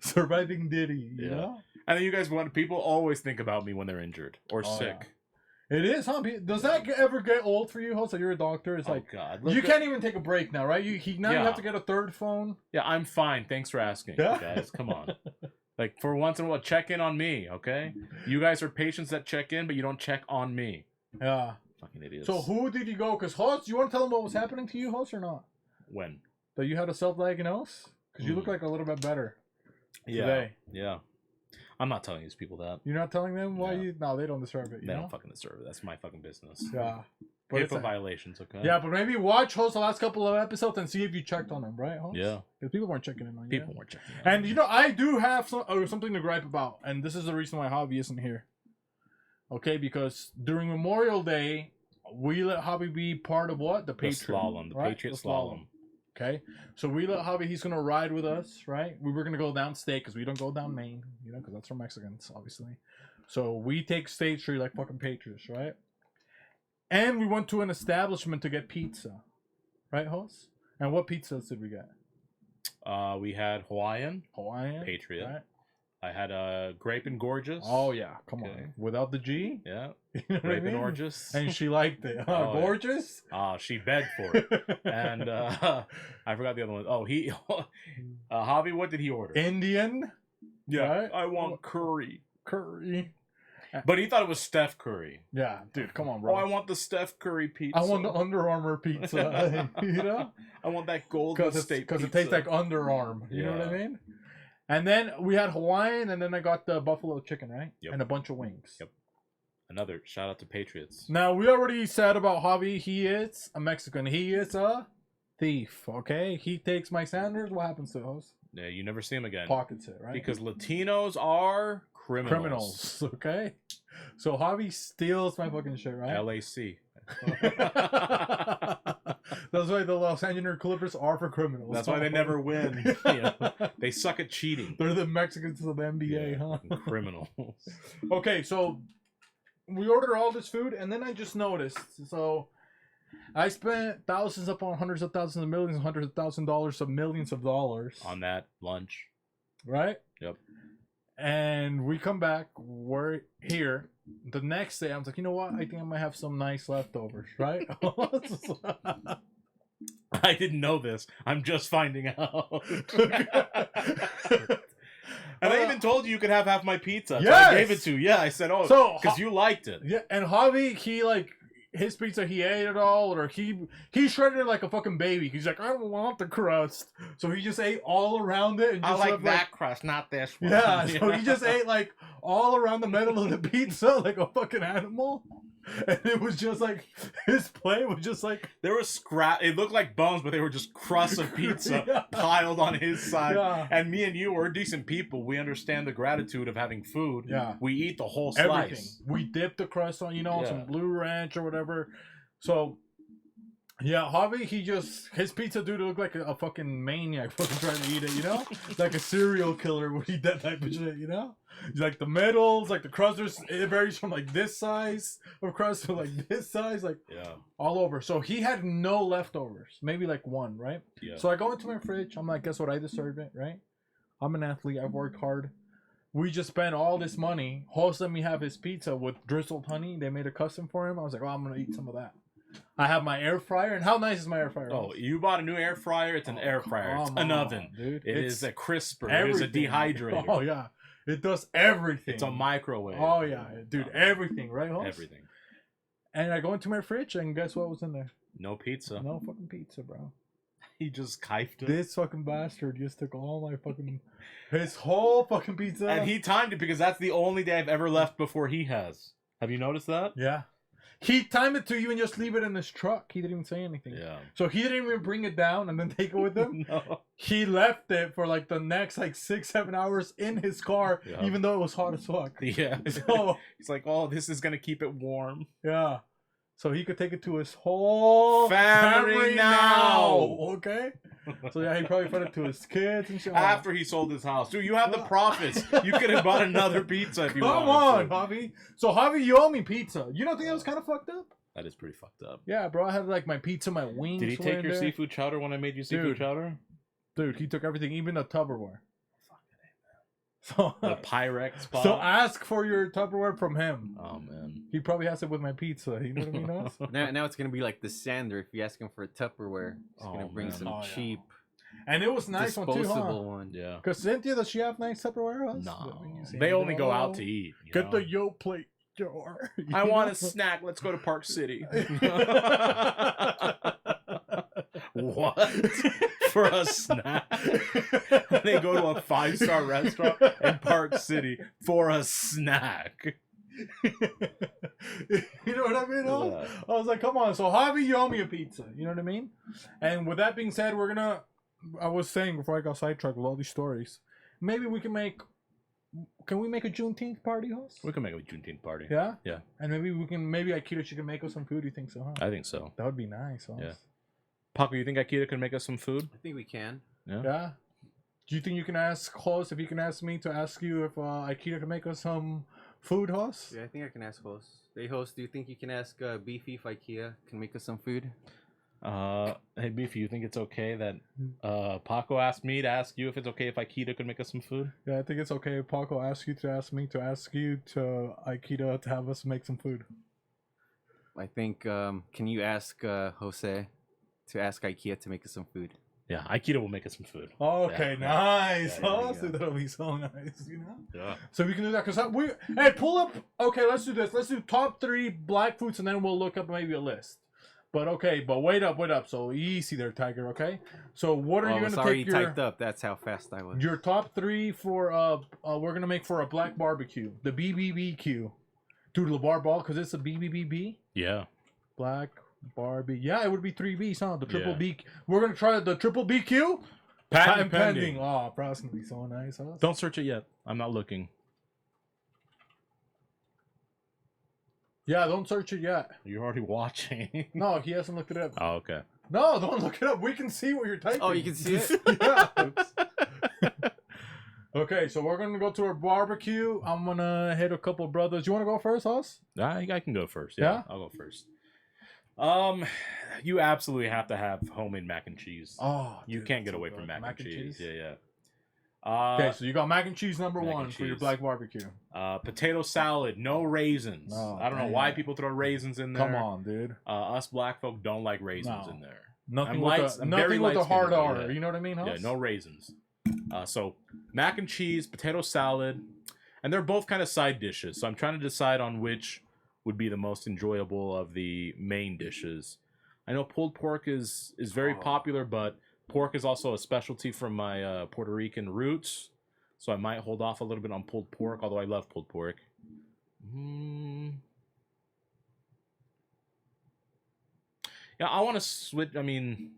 Surviving Diddy, you know? And then you guys people always think about me when they're injured or sick. Yeah. It is, huh? Does that ever get old for you, Jose? You're a doctor. It's like, God. You can't even take a break now, right? You have to get a third phone. Yeah, I'm fine. Thanks for asking, guys. Come on. Like, for once in a while, check in on me, okay? You guys are patients that check in, but you don't check on me. Yeah. Fucking idiots. So who did you go? Because, Hoss, you want to tell them what was happening to you, Hoss, or not? When? That you had a self-diagnose? Because you look like a little bit better today. Yeah. I'm not telling these people that. You're not telling them why you... No, they don't deserve it. They don't fucking deserve it. That's my fucking business. Yeah. But HIPAA violations, okay? Yeah, but maybe watch Host the last couple of episodes and see if you checked on them, right, Host? Yeah. Because people weren't checking in on you. People weren't checking in on And, you know, I do have something to gripe about. And this is the reason why Hobby isn't here. Okay? Because during Memorial Day, we let Hobby be part of what? The Patriot Slalom. The Patriot Slalom. Okay, so we let Javi, he's going to ride with us, right? We were going to go down state because we don't go down Maine, you know, because that's for Mexicans, obviously. So we take State Street like fucking patriots, right? And we went to an establishment to get pizza, right, Hoss? And what pizzas did we get? We had Hawaiian. Patriot. Patriot. Right? I had a Grape and Gorgeous. Oh, yeah, come on. Without the G? Yeah. You know Grape and Gorgeous. And she liked it. Gorgeous? Yeah. She begged for it. And I forgot the other one. Oh, Javi, what did he order? Indian. Yeah. Right? I want curry. Curry. But he thought it was Steph Curry. Yeah, dude, come on, bro. Oh, I want the Steph Curry pizza. I want the Under Armour pizza. You know? I want that Golden State pizza. Because it tastes like underarm. You know what I mean? And then we had Hawaiian, and then I got the buffalo chicken, right? Yep. And a bunch of wings. Yep. Another shout out to Patriots. Now, we already said about Javi, he is a Mexican. He is a thief, okay? He takes my Sanders. What happens to those? Yeah, you never see him again. Pockets it, right? Because Latinos are criminals. Okay? So Javi steals my fucking shit, right? LAC. That's why the Los Angeles Clippers are for criminals. That's why they never win. They suck at cheating. They're the Mexicans of the NBA, huh? Criminals. Okay, so we ordered all this food, and then I just noticed. So I spent thousands upon hundreds of thousands of millions, hundreds of $1,000s of millions of dollars On that lunch. right? Yep. And we come back, we're here. The next day, I was like, you know what? I think I might have some nice leftovers, right? I didn't know this. I'm just finding out. And I even told you could have half my pizza. So Yes! I gave it to you. Yeah, I said, oh, So, because you liked it. Yeah, and Javi, he like his pizza, he ate it all, or he shredded it like a fucking baby. He's like, I don't want the crust, so he just ate all around it. And I just like left, that crust, not this one. Yeah, so he just ate like all around the middle of the pizza like a fucking animal. And it was just like his plate was just like There was scrap. It looked like bones, but they were just crusts of pizza Yeah. piled on his side. Yeah. And me and you, we're decent people. We understand the gratitude of having food. Yeah. We eat the whole everything. slice. We dipped the crust on, on Yeah. some blue ranch or whatever. So yeah, Javi, his pizza dude looked like a fucking maniac fucking trying to eat it, like a serial killer would eat that type of shit, He's like the middles, like the crusters, it varies from like this size of crust to like this size, like Yeah. all over. So he had no leftovers, maybe like one, right? Yeah. So I go into my fridge, I'm like, guess what? I deserve it, right? I'm an athlete, I've worked hard. We just spent all this money. Host let me have his pizza with drizzled honey. They made a custom for him. I was like, oh, I'm gonna eat some of that. I have my air fryer, and how nice is my air fryer? Oh, you bought a new air fryer. It's an air fryer. It's come an on, oven. dude. It It's is a crisper. It is a everything. dehydrator. Oh yeah, it does everything. It's a microwave. Oh yeah, dude, everything, right? Host? Everything. And I go into my fridge, and guess what was in there? No pizza. No fucking pizza, bro. He just kifed it. This fucking bastard just took all my fucking, his whole fucking pizza. And he timed it because that's the only day I've ever left before he has. Have you noticed that? Yeah. He timed it to you and just leave it in his truck. He didn't even say anything. Yeah. So he didn't even bring it down and then take it with him. No. He left it for like the next like 6-7 hours in his car, Yeah. even though it was hot as fuck. Yeah. So He's like, oh, this is going to keep it warm. yeah. So he could take it to his whole Family now. Okay? So yeah, he probably fed it to his kids and shit. After he sold his house. Dude, you have the profits. You could have bought another pizza if you Come wanted on, to. Javi. So Javi, you owe me pizza. You don't think that was kind of fucked up? That is pretty fucked up. Yeah, bro. I had like my pizza, my wings. Did he were take in your there. seafood chowder when I made you seafood Dude. chowder? Dude, he took everything, even the Tupperware. So, The Pyrex pot? so ask for your Tupperware from him. Oh, man. He probably has it with my pizza. You know what I mean? Oz? Now it's gonna be like the sander. If you ask him for a Tupperware, he's gonna bring man. some Oh, yeah. cheap And it was nice one too, disposable huh? one. Yeah. Because Cynthia, does she have nice Tupperware? Oz? No. You see They me only go go, out to eat. you Get know? the yo plate jar. I want a snack. Let's go to Park City. What? For a snack? They go to a 5-star restaurant in Park City for a snack. You know what I mean? Oz? I was like, come on. So Javi, you owe me a pizza. You know what I mean? And with that being said, I was saying before I got sidetracked with all these stories, maybe we can make a Juneteenth party, host? We can make a Juneteenth party. Yeah? Yeah. And maybe Akita, she can make us some food. You think so, huh? I think so. That would be nice, host. Yeah. Paco, you think Akita can make us some food? I think we can. Yeah? Do you think you can ask host, if he can ask me to ask you if Akita can make us some food, host? Yeah, I think I can ask host. Hey host, do you think you can ask Beefy if IKEA can make us some food? Hey Beefy, you think it's okay that Paco asked me to ask you if it's okay if Akita could make us some food? Yeah, I think it's okay if Paco asks you to ask me to ask you to Akita to have us make some food. I think can you ask Jose to ask IKEA to make us some food? Yeah, Akita will make us some food. Okay, Yeah, nice. yeah, there you Honestly, go. that'll be so nice, Yeah. So we can do that because hey, pull up. Okay, let's do this. Let's do top 3 black foods, and then we'll look up maybe a list. But okay, but wait up. So easy there, Tiger. Okay. So what are you it's gonna already take your typed up. That's how fast I was. your top 3 for we're gonna make for a black barbecue, the BBBQ, dude, LeVar Ball, because it's a BBBB. Yeah. Black Barbie. Yeah, it would be 3 B's, huh? The triple Yeah. B. We're gonna try the triple BQ. Patent pending. Oh, bro, it's gonna be so nice. Huh? Don't search it yet. I'm not looking. Yeah, don't search it yet. You're already watching. No, he hasn't looked it up. Oh, okay. No, don't look it up. We can see what you're typing. Oh, you can see it? Yeah. Okay, so we're gonna go to our barbecue. I'm gonna hit a couple brothers. You want to go first, Hoss? I can go first. Yeah? I'll go first. You absolutely have to have homemade mac and cheese. Oh, You dude, can't that's get so away good. from mac and cheese. cheese? Yeah. Okay, so you got mac and cheese number mac 1 and for your cheese. black barbecue. Potato salad, no raisins. Oh, I don't know damn. why people throw raisins in there. Come on, dude. Us black folk don't like raisins No. in there. Nothing I'm with light- a I'm very nothing with a light-skinned, hard but R. yeah. You know what I mean, Hoss? Yeah, no raisins. So mac and cheese, potato salad, and they're both kind of side dishes. So I'm trying to decide on which would be the most enjoyable of the main dishes. I know pulled pork is very popular, but pork is also a specialty from my Puerto Rican roots. So I might hold off a little bit on pulled pork, although I love pulled pork. Yeah, I want to switch. I mean,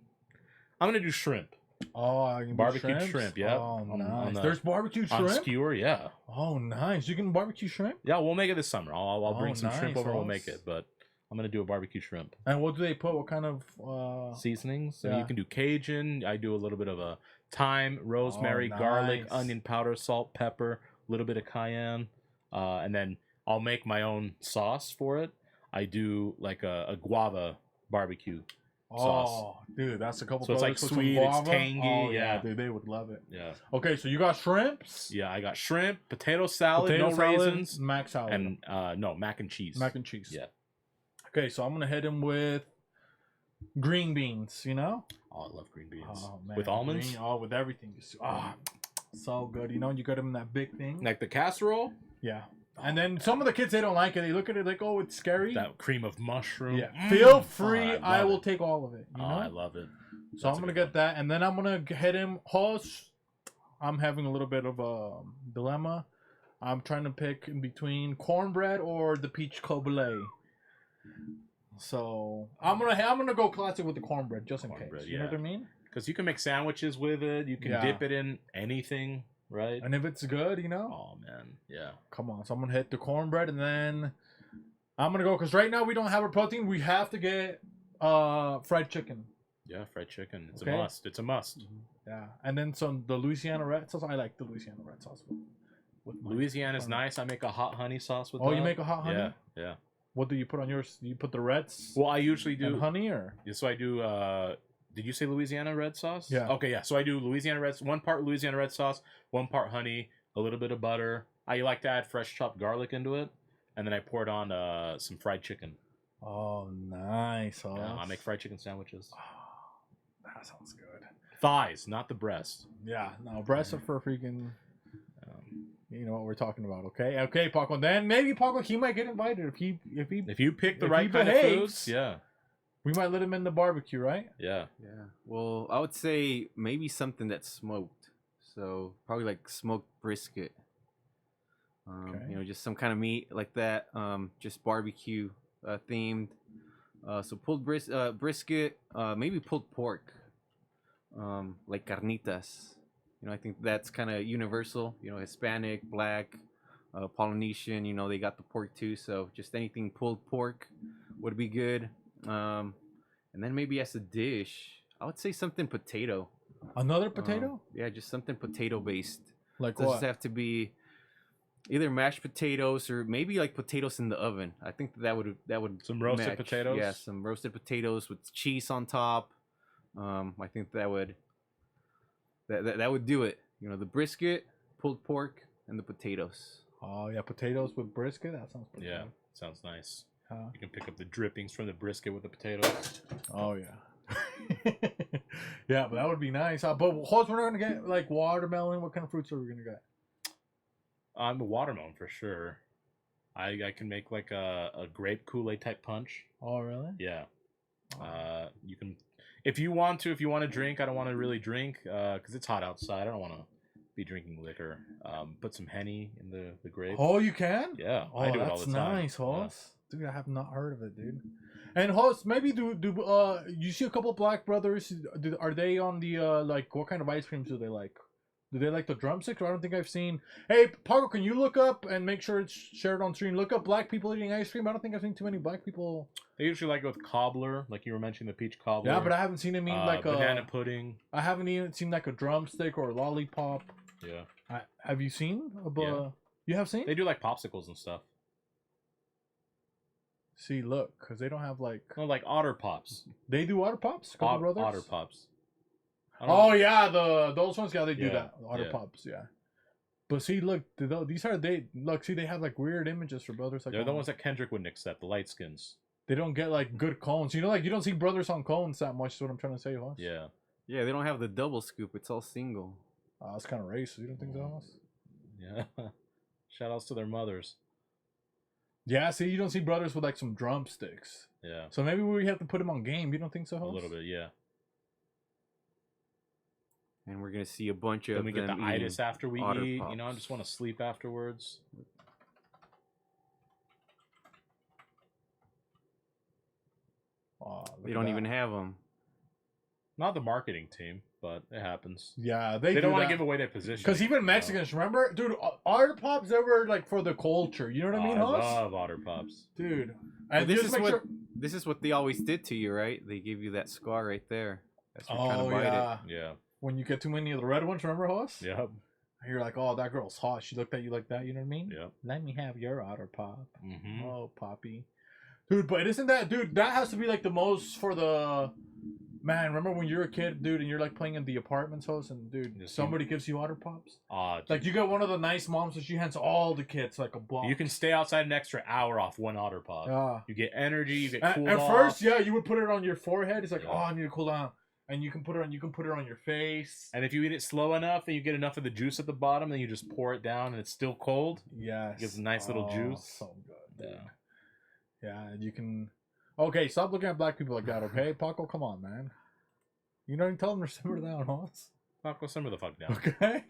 I'm gonna do shrimp. Oh, you can Barbecue do shrimp, yeah. Oh, On nice. the- There's barbecue On shrimp? skewer, yeah. Oh, nice. You can barbecue shrimp? Yeah, we'll make it this summer. I'll bring Oh, some shrimp nice, over and we'll Hoss. make it. But I'm gonna do a barbecue shrimp. And what do they put? What kind of Seasonings. And yeah. you can do Cajun. I do a little bit of a thyme, rosemary, Oh, garlic, nice. onion powder, salt, pepper, a little bit of cayenne, and then I'll make my own sauce for it. I do like a guava barbecue sauce. Oh, dude, that's a couple. So it's like brothers with some sweet, it's guava. tangy, Oh, yeah. dude, they would love it. Yeah, Okay, so you got shrimps, yeah. I got shrimp, potato salad, potato no salad, raisins, mac salad, and no mac and cheese. mac and cheese. Yeah. Okay, so I'm gonna hit him with green beans. You know, Oh, I love green beans oh, man, with almonds, green- with everything. Just, so good. You know, you got him in that big thing. like the casserole. Yeah. And then some of the kids, they don't like it. They look at it like, oh, it's scary. That cream of mushroom. Yeah. Feel free. Oh, I love will it. take all of it. You know? I love it. So I'm That's a going to good get that. And then I'm going to hit him. Hoss, I'm having a little bit of a dilemma. I'm trying to pick in between cornbread or the peach cobbler. So I'm gonna go classic with the cornbread just in Cornbread, case. You know yeah. what I mean? Because you can make sandwiches with it. You can Yeah. dip it in anything, right? And if it's good, you know, Oh man, yeah. come on. So I'm gonna hit the cornbread, and then I'm gonna go because right now we don't have a protein. We have to get fried chicken. Yeah, fried chicken. It's Okay. a must. It's a must. Yeah, and then the Louisiana red sauce. I like the Louisiana red sauce with my Louisiana's cornbread. nice. I make a hot honey sauce with Oh, that. you make a hot honey? Yeah, yeah. What do you put on yours? Do you put the reds Well, I usually and do. honey or? Yeah, so I do. Did you say Louisiana red sauce? Yeah. Okay, yeah. So I do Louisiana red. 1 part Louisiana red sauce, 1 part honey, a little bit of butter. I like to add fresh chopped garlic into it, and then I pour it on some fried chicken. Oh, nice. Yeah, I make fried chicken sandwiches. That sounds good. Thighs, not the breast. Yeah, no, breasts are for freaking. Um, You know what we're talking about, okay? Okay, Paco. Then maybe Paco, he might get invited if he. if you pick the If right he kind of behaves. foods, yeah, We might let him in the barbecue, right? yeah. Yeah. Well, I would say maybe something that's smoked. So probably like smoked brisket. Okay. You know, just some kind of meat like that. Just barbecue themed. So pulled brisket. Maybe pulled pork. Like carnitas. You know, I think that's kind of universal. You know, Hispanic, Black, Polynesian. You know, they got the pork too. So just anything pulled pork would be good. And then maybe as a dish, I would say something potato. Another potato? Yeah, just something potato based. Like Doesn't what? have to be either mashed potatoes or maybe like potatoes in the oven. I think that would Some roasted match. potatoes? Yeah, some roasted potatoes with cheese on top. I think that would do it. You know, the brisket, pulled pork, and the potatoes. Oh yeah, potatoes with brisket. That sounds pretty Yeah, good. sounds nice. Huh? You can pick up the drippings from the brisket with the potatoes. Oh yeah. Yeah, but that would be nice. But Hoss, we're not gonna get like watermelon. What kind of fruits are we gonna get? I'm a watermelon for sure. I can make like a grape Kool-Aid type punch. Oh really? Yeah. You can, if you want to drink. I don't want to really drink because it's hot outside. I don't want to be drinking liquor. Put some Henny in the grape. Oh, you can? Yeah, Oh, I do it all that's the time. nice, Hoss. Dude, I have not heard of it, dude. And Hoss, maybe you see a couple Black Brothers? Are they on the like what kind of ice creams do they like? Do they like the drumsticks? I don't think I've seen. Hey, Paco, can you look up and make sure it's shared on screen? Look up black people eating ice cream. I don't think I've seen too many black people. They usually like it with cobbler, like you were mentioning the peach cobbler. Yeah, but I haven't seen him eat like banana pudding. I haven't even seen like a drumstick or a lollipop. Yeah. Have you seen? Yeah. You have seen? They do like popsicles and stuff. See, look, because they don't have like. No, like otter pops. They do otter pops. Couple brothers. Otter pops. Oh yeah, those ones. Yeah, they do Yeah, that. Otter pops. Yeah. But see, look, these are they. Look, see, they have like weird images for brothers. Like They're the ones that Kendrick wouldn't accept. The light skins. They don't get like good cones. You know, like you don't see brothers on cones that much. Is what I'm trying to say, Hoss. Yeah. Yeah, they don't have the double scoop. It's all single. That's kind of racist. You don't think so, Hoss? Yeah. Shout outs to their mothers. Yeah. See, you don't see brothers with like some drumsticks. Yeah. So maybe we have to put them on game. You don't think so, Hoss? A little bit, yeah. And we're gonna see a bunch of Then we get the them itis eating after we otter eat. pops. You know, I just want to sleep afterwards. Oh, They don't even have them. Not the marketing team, but it happens. Yeah, They don't want to give away their position. Because even Mexicans, remember, dude, otter pops they were like for the culture. You know what I mean, I Hoss? love otter pops. Dude, But and this just is make what sure. this is what they always did to you, right? They give you that scar right there. That's what kind Oh of bite yeah. Yeah. When you get too many of the red ones, remember, Hoss? Yep. You're like, oh, that girl's hot. She looked at you like that. You know what I mean? Yep. Let me have your otter pop. Mm-hmm. Oh, Poppy. Dude, but isn't that, dude, that has to be like the most for the. Man, remember when you're a kid, dude, and you're like playing in the apartments house, and dude, Yes, somebody gives you otter pops? Dude, Like you got one of the nice moms, so she hands all the kids like a block. you can stay outside an extra hour off one otter pop. Yeah. You get energy. You get At, cooled at off. first, yeah, you would put it on your forehead. It's like, Yeah. oh, I need to cool down, and you can put it on. You can put it on your face. And if you eat it slow enough and you get enough of the juice at the bottom, then you just pour it down and it's still cold. Yes, Gives a nice little juice. So good. Dude. Yeah. Yeah, and you can. Okay, stop looking at black people like that. Okay, Paco, come on, man. You know, you tell them to simmer down, Hoss. Fuck, go simmer the fuck down. Okay.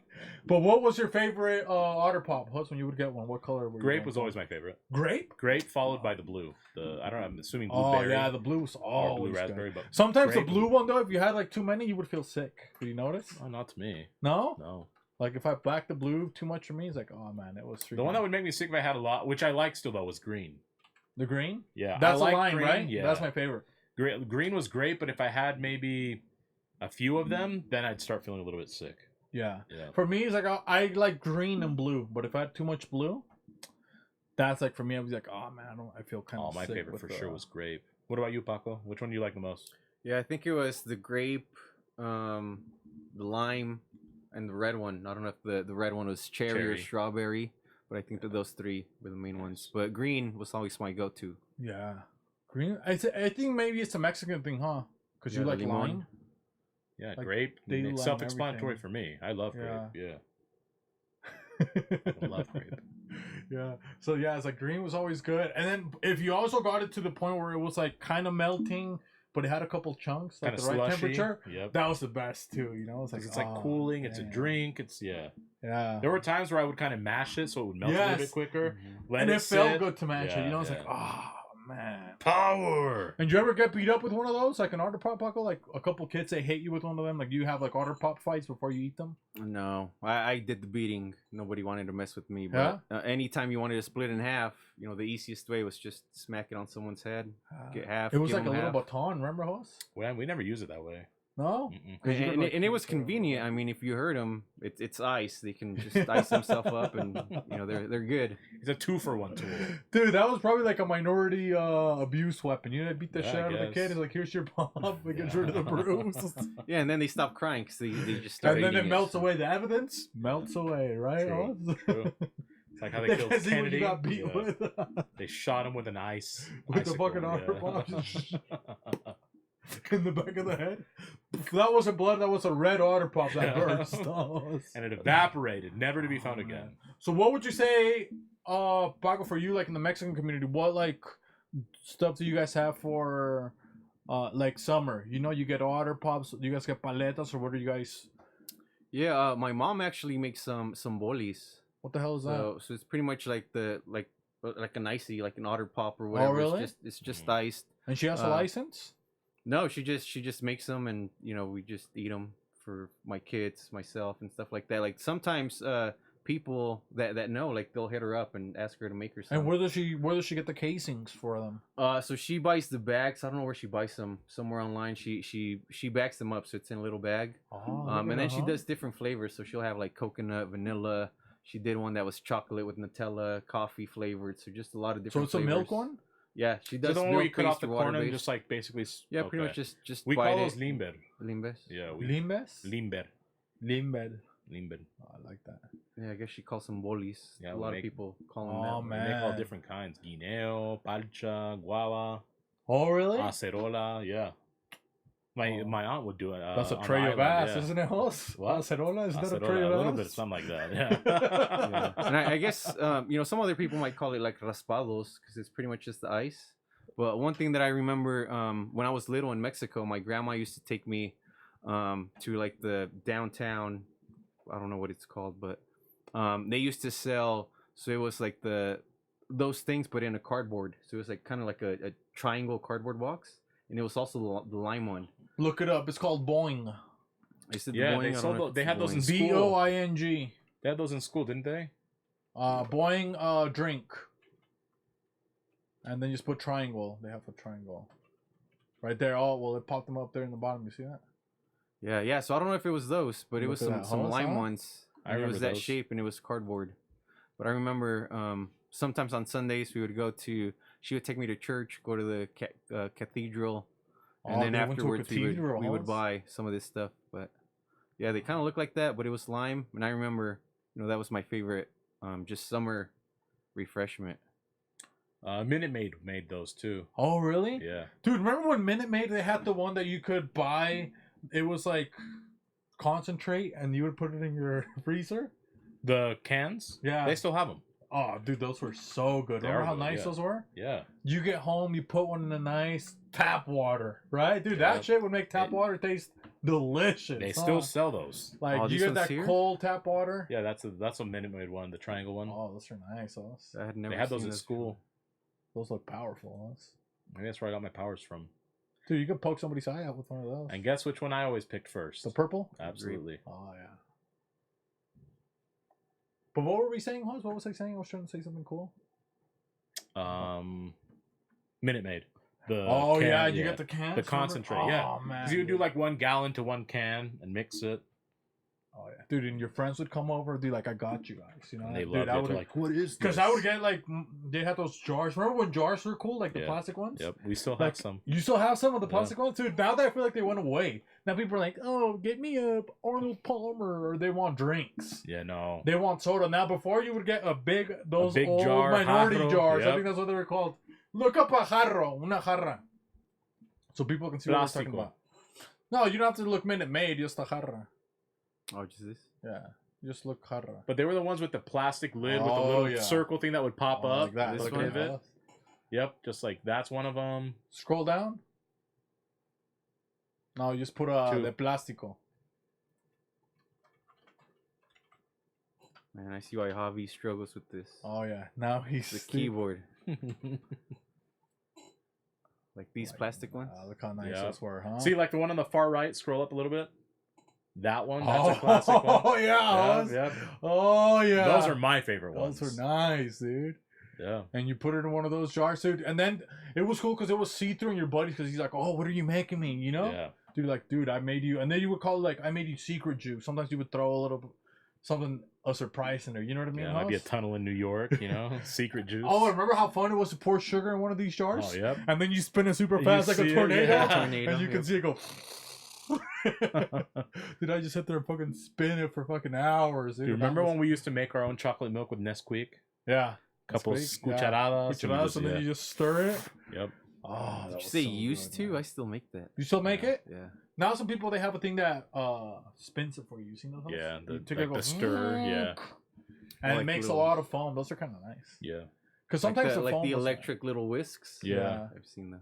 But what was your favorite otter pop, Hoss, when you would get one? What color were you Grape going was for? always my favorite. Grape? Grape followed by the blue. I'm assuming Oh blueberry. yeah, the blue was or always blue good. raspberry, but Sometimes grape the blue one though, if you had like too many, you would feel sick. Did you notice? Oh, not to me. No? No. Like if I blacked the blue too much for me, it's like, oh man, it was The one that would make me sick if I had a lot, which I like still though, was green. the green? Yeah, That's I a like line, green. right? Yeah, That's my favorite. Green was great, but if I had maybe a few of them, then I'd start feeling a little bit sick. Yeah. Yeah. For me, it's like I like green and blue, but if I had too much blue, that's like for me. I was like, oh man, I feel kind of. Oh, my sick favorite with for the- sure was grape. What about you, Paco? Which one do you like the most? Yeah, I think it was the grape, the lime, and the red one. I don't know if the red one was cherry or Cherry. strawberry, but I think that those three were the main ones. But green was always my go-to. Yeah, green. I think maybe it's a Mexican thing, huh? Because Yeah, you the like limon. lime. Yeah, Like, grape. they do It's lime self-explanatory everything. for me. I love grape. Yeah. Yeah. I love grape. Yeah. So yeah, it's like green was always good, and then if you also got it to the point where it was like kind of melting, but it had a couple chunks, like Kind of the right slushy. temperature, Yep. that was the best too. You know, it's like 'Cause it's like oh, cooling. It's a man. drink. It's yeah. Yeah. There were times where I would kind of mash it so it would melt a little Yes. bit quicker. Let And it felt sit. good to match it. You Yeah, know, it's yeah. like oh man. Power. And you ever get beat up with one of those, like an otter pop, Paco? Like a couple kids they hate you with one of them. Like you have like otter pop fights before you eat them. No, I did the beating. Nobody wanted to mess with me. But anytime you wanted to split in half, you know, the easiest way was just smack it on someone's head. Get half. It was give like a them little half. baton. Remember, Hoss? We never use it that way. No. Mm-mm. 'Cause you And, could, like, and it was keep, convenient. I mean, if you hurt them, it's ice. They can just ice themselves up, and you know they're good. It's a 2-for-1 tool. Dude, that was probably like a minority abuse weapon. You know, beat the Yeah, shit I out of the guess. kid. It's like, here's your pop. It gets rid of the bruise. Yeah, and then they stop crying because they just start And then eating it melts away. The evidence melts away, right? True, Hoss? true. It's like how they They killed can see what Kennedy. you got beat Yeah. with. They shot him with an ice. With the icicle, fucking otter yeah. pop. In the back of the head. That wasn't blood. That was a red otter pop that burst. Oh, And it evaporated, never to be found oh, again. man. So what would you say, Paco, for you, like in the Mexican community, what like stuff do you guys have for like summer? You know, you get otter pops. You guys get paletas, or what are you guys? Yeah, my mom actually makes some bolis. What the hell is that? So it's pretty much like like an icy, like an otter pop or whatever. really? It's just iced. And she has a license? No, she just makes them, and we just eat them for my kids, myself, and stuff like that. Like sometimes people that know, like they'll hit her up and ask her to make her some. And where does she get the casings for them? So she buys the bags. I don't know where she buys them. Somewhere online. She bags them up, so it's in a little bag. Oh, And then she does different flavors. So she'll have like coconut, vanilla. She did one that was chocolate with Nutella, coffee flavored. So just a lot of different. So it's flavors. a milk one. Yeah, she does. So the one where you cut off milk-based the or corn and water-based. just like basically. Yeah, pretty much just. We bite call those it. limber. Limbes. Yeah, Limbes? limber. Limbed. Limber. Oh, I like that. Yeah, I guess she calls them bolis. Yeah, a we lot make- of people call them Oh, that. man. We make all different kinds: guineo, palcha, guava, Oh, really? acerola. Yeah, my aunt would do it. That's a on the tray of island, ass, yeah. isn't it, Hoss? What? Acerola? Is that a Acerola, tray of a little ass? bit, something like that. Yeah. Yeah. And I guess some other people might call it like raspados because it's pretty much just the ice. But one thing that I remember when I was little in Mexico, my grandma used to take me to like the downtown. I don't know what it's called, but they used to sell. So it was like those things, but in a cardboard. So it was like kind of like a triangle cardboard box, and it was also the lime one. Look it up. It's called Boing. I said Yeah, Boing, they I don't sold know those- if they it's had those in Boing. school. Boing. They had those in school, didn't they? Boing drink. And then you just put triangle. They have a triangle. Right there. Oh, well, it popped them up there in the bottom. You see that? Yeah. So I don't know if it was those, but it Look was at some that. some Huh, lime son? ones. I And it remember was that those. shape, and it was cardboard. But I remember sometimes on Sundays we would go to. She would take me to church, go to the cathedral, and Oh, then they went to a afterwards cathedral, we would Hoss? buy some of this stuff. But yeah, they kind of look like that, but it was lime, and I remember that was my favorite just summer refreshment. Minute Maid made those too. Oh, really? Yeah. Dude, remember when Minute Maid, they had the one that you could buy? It was like concentrate, and you would put it in your freezer? The cans? Yeah. They still have them. Oh, dude, those were so good. They Remember are how good, nice yeah. those were? Yeah. You get home, you put one in the nice tap water, right? Dude, Yeah. that shit would make tap They- water taste delicious. They huh? still sell those. Like, Oh, you these get ones that here? cold tap water? Yeah, that's a Minute Maid one, the triangle one. Oh, those are nice. I had never. They had those seen in those school. Those look powerful. Huh? Maybe that's where I got my powers from. Dude, you could poke somebody's eye out with one of those. And guess which one I always picked first? The purple? Absolutely. Oh, yeah. But what were we saying, Hans? What was I saying? I was trying to say something cool. Minute Maid. The Oh, can, yeah, you get the cans. the concentrate, remember? yeah. Oh, man. Because you would do like 1 gallon to 1 can and mix it. Oh, yeah. Dude, and your friends would come over and be like, I got you guys. You know? And they Dude, loved I it. would They're like, what is this? because I would get like, they had those jars. Remember when jars were cool? Like the Yeah. plastic ones? Yep, we still have Like, some. You still have some of the Yeah. plastic ones? Dude, now that I feel like they went away. Now people are like, oh, get me a Arnold Palmer. Or they want drinks. Yeah, no. They want soda. Now, before you would get those big old jar, minority jarro, jars. I yep. think that's what they were called. Look up a jarro, una jarra. So people can see what we're talking Plástico. about. No, you don't have to look Minute Maid, just a jarra. Oh, just this. Yeah, just look jarra. But they were the ones with the plastic lid with the Oh, little yeah. circle thing that would pop Oh, up. like that. This Look one? at it. Yep, just like that's one of them. Scroll down. No, you just put Two. the plástico. Man, I see why Javi struggles with this. Oh yeah, now he's The keyboard. Like these Like, plastic ones. Look how nice Yeah. those were, huh? See, like the one on the far right, scroll up a little bit. That one, that's a classic one. Oh yeah, Yeah, yep. Oh yeah. Those are my favorite ones. Those were nice, dude. Yeah. And you put it in one of those jars, dude. And then it was cool because it was see-through in your buddies because he's like, oh, what are you making me? You know? Yeah. Dude, I made you. And then you would call it like, I made you secret juice. Sometimes you would throw a little something, a surprise in there. You know what I mean? Yeah, might be a Hoss? tunnel in New York, you know? Secret juice. Oh, remember how fun it was to pour sugar in one of these jars? Oh, yep. And then you spin it super You fast like see a it, tornado. yeah. Tornado, And you can yep. see it go. Dude, I just sit there and fucking spin it for fucking hours. Dude. Do you remember when we used to make our own chocolate milk with Nesquik? Yeah. Couple Nesquik, cucharadas. yeah. Cucharadas, and then you just stir it. Yep. Oh, Did that you was say so used good, to? man. I still make that. You still make it? Yeah. Now some people, they have a thing that spins it for you. You seen those? Yeah, You the, take like it, the go, stir, yeah. And it Like makes little- a lot of foam. Those are kind of nice. Yeah. Because Like sometimes the, the like foam the was- electric little whisks. Yeah. I've seen those.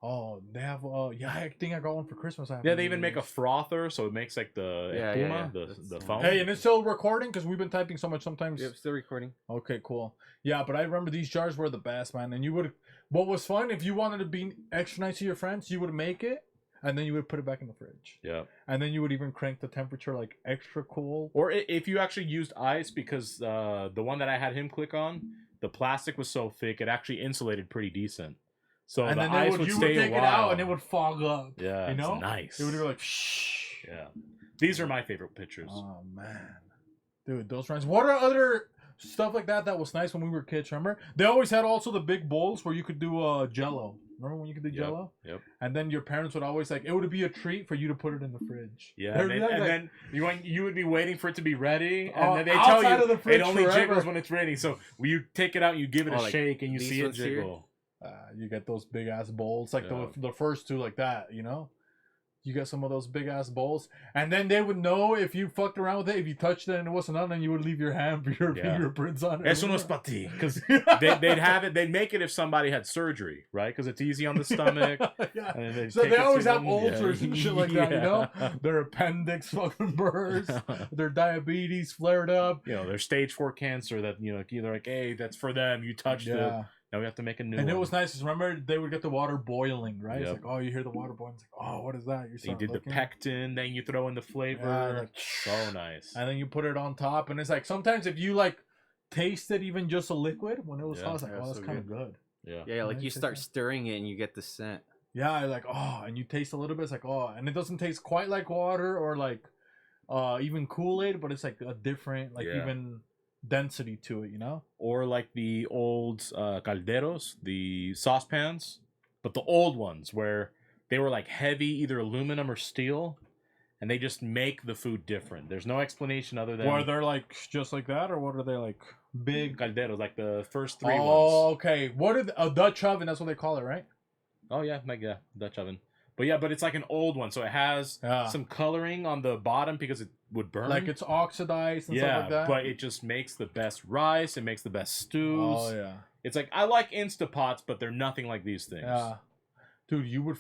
Oh, they have. Yeah, I think I got one for Christmas. Yeah, they even make a frother, so it makes like the espuma, the foam. Hey, and it's still recording because we've been typing so much. Sometimes. Yep, still recording. Okay, cool. Yeah, but I remember these jars were the best, man. And you would. What was fun if you wanted to be extra nice to your friends, you would make it, and then you would put it back in the fridge. Yeah. And then you would even crank the temperature like extra cool. Or if you actually used ice, because the one that I had him click on, the plastic was so thick it actually insulated pretty decent. So and the then ice you would stay take a while. it out and it would fog up. Yeah, you know, it's nice. It would be like shh. Yeah, these are my favorite pictures. Oh man, dude, those runs. What are other stuff like that was nice when we were kids? Remember, they always had also the big bowls where you could do Jello. Remember when you could do Jello? Yep. And then your parents would always like it would be a treat for you to put it in the fridge. Yeah, and then you would be waiting for it to be ready, and then they outside tell you of the fridge it only forever. jiggles when it's ready. So you take it out, you give it a like shake, and you these see it ones here? jiggle. You get those big ass bowls, like the first two, like that. You know, you get some of those big ass bowls, and then they would know if you fucked around with it, if you touched it and it wasn't on, then you would leave your hand for your fingerprints on it. Eso no es pa' ti, because they'd have it. They'd make it if somebody had surgery, right? Because it's easy on the stomach. Yeah. And So they always have them. ulcers and shit like that, you know? Yeah. Their appendix fucking burst, their diabetes flared up. You know, their stage 4 cancer that, you know, either like, hey, that's for them. You touched it. Now we have to make a new one. And it was nice. Remember, they would get the water boiling, right? Yep. It's like, oh, you hear the water boiling. It's like, oh, what is that? You did the pectin, then you throw in the flavor. Yeah, like, so nice. And then you put it on top. And it's like, sometimes if you like tasted even just a liquid when it was hot, it's like, oh, that's kind of good. Yeah. Yeah, like you start stirring it and you get the scent. Yeah, like, oh, and you taste a little bit. It's like, oh, and it doesn't taste quite like water or like even Kool-Aid, but it's like a different, like even density to it, you know? Or like the old calderos, the saucepans, but the old ones where they were like heavy, either aluminum or steel, and they just make the food different. There's no explanation other than... Or they're like just like that, or what are they like? Big calderos, like the first three ones. Oh, okay. What are a Dutch oven? That's what they call it, right? Oh yeah, like Dutch oven. But it's like an old one, so it has some coloring on the bottom because it would burn. Like it's oxidized and stuff like that. But it just makes the best rice. It makes the best stews. Oh yeah. It's like I like Instapots, but they're nothing like these things. Yeah. Dude, you would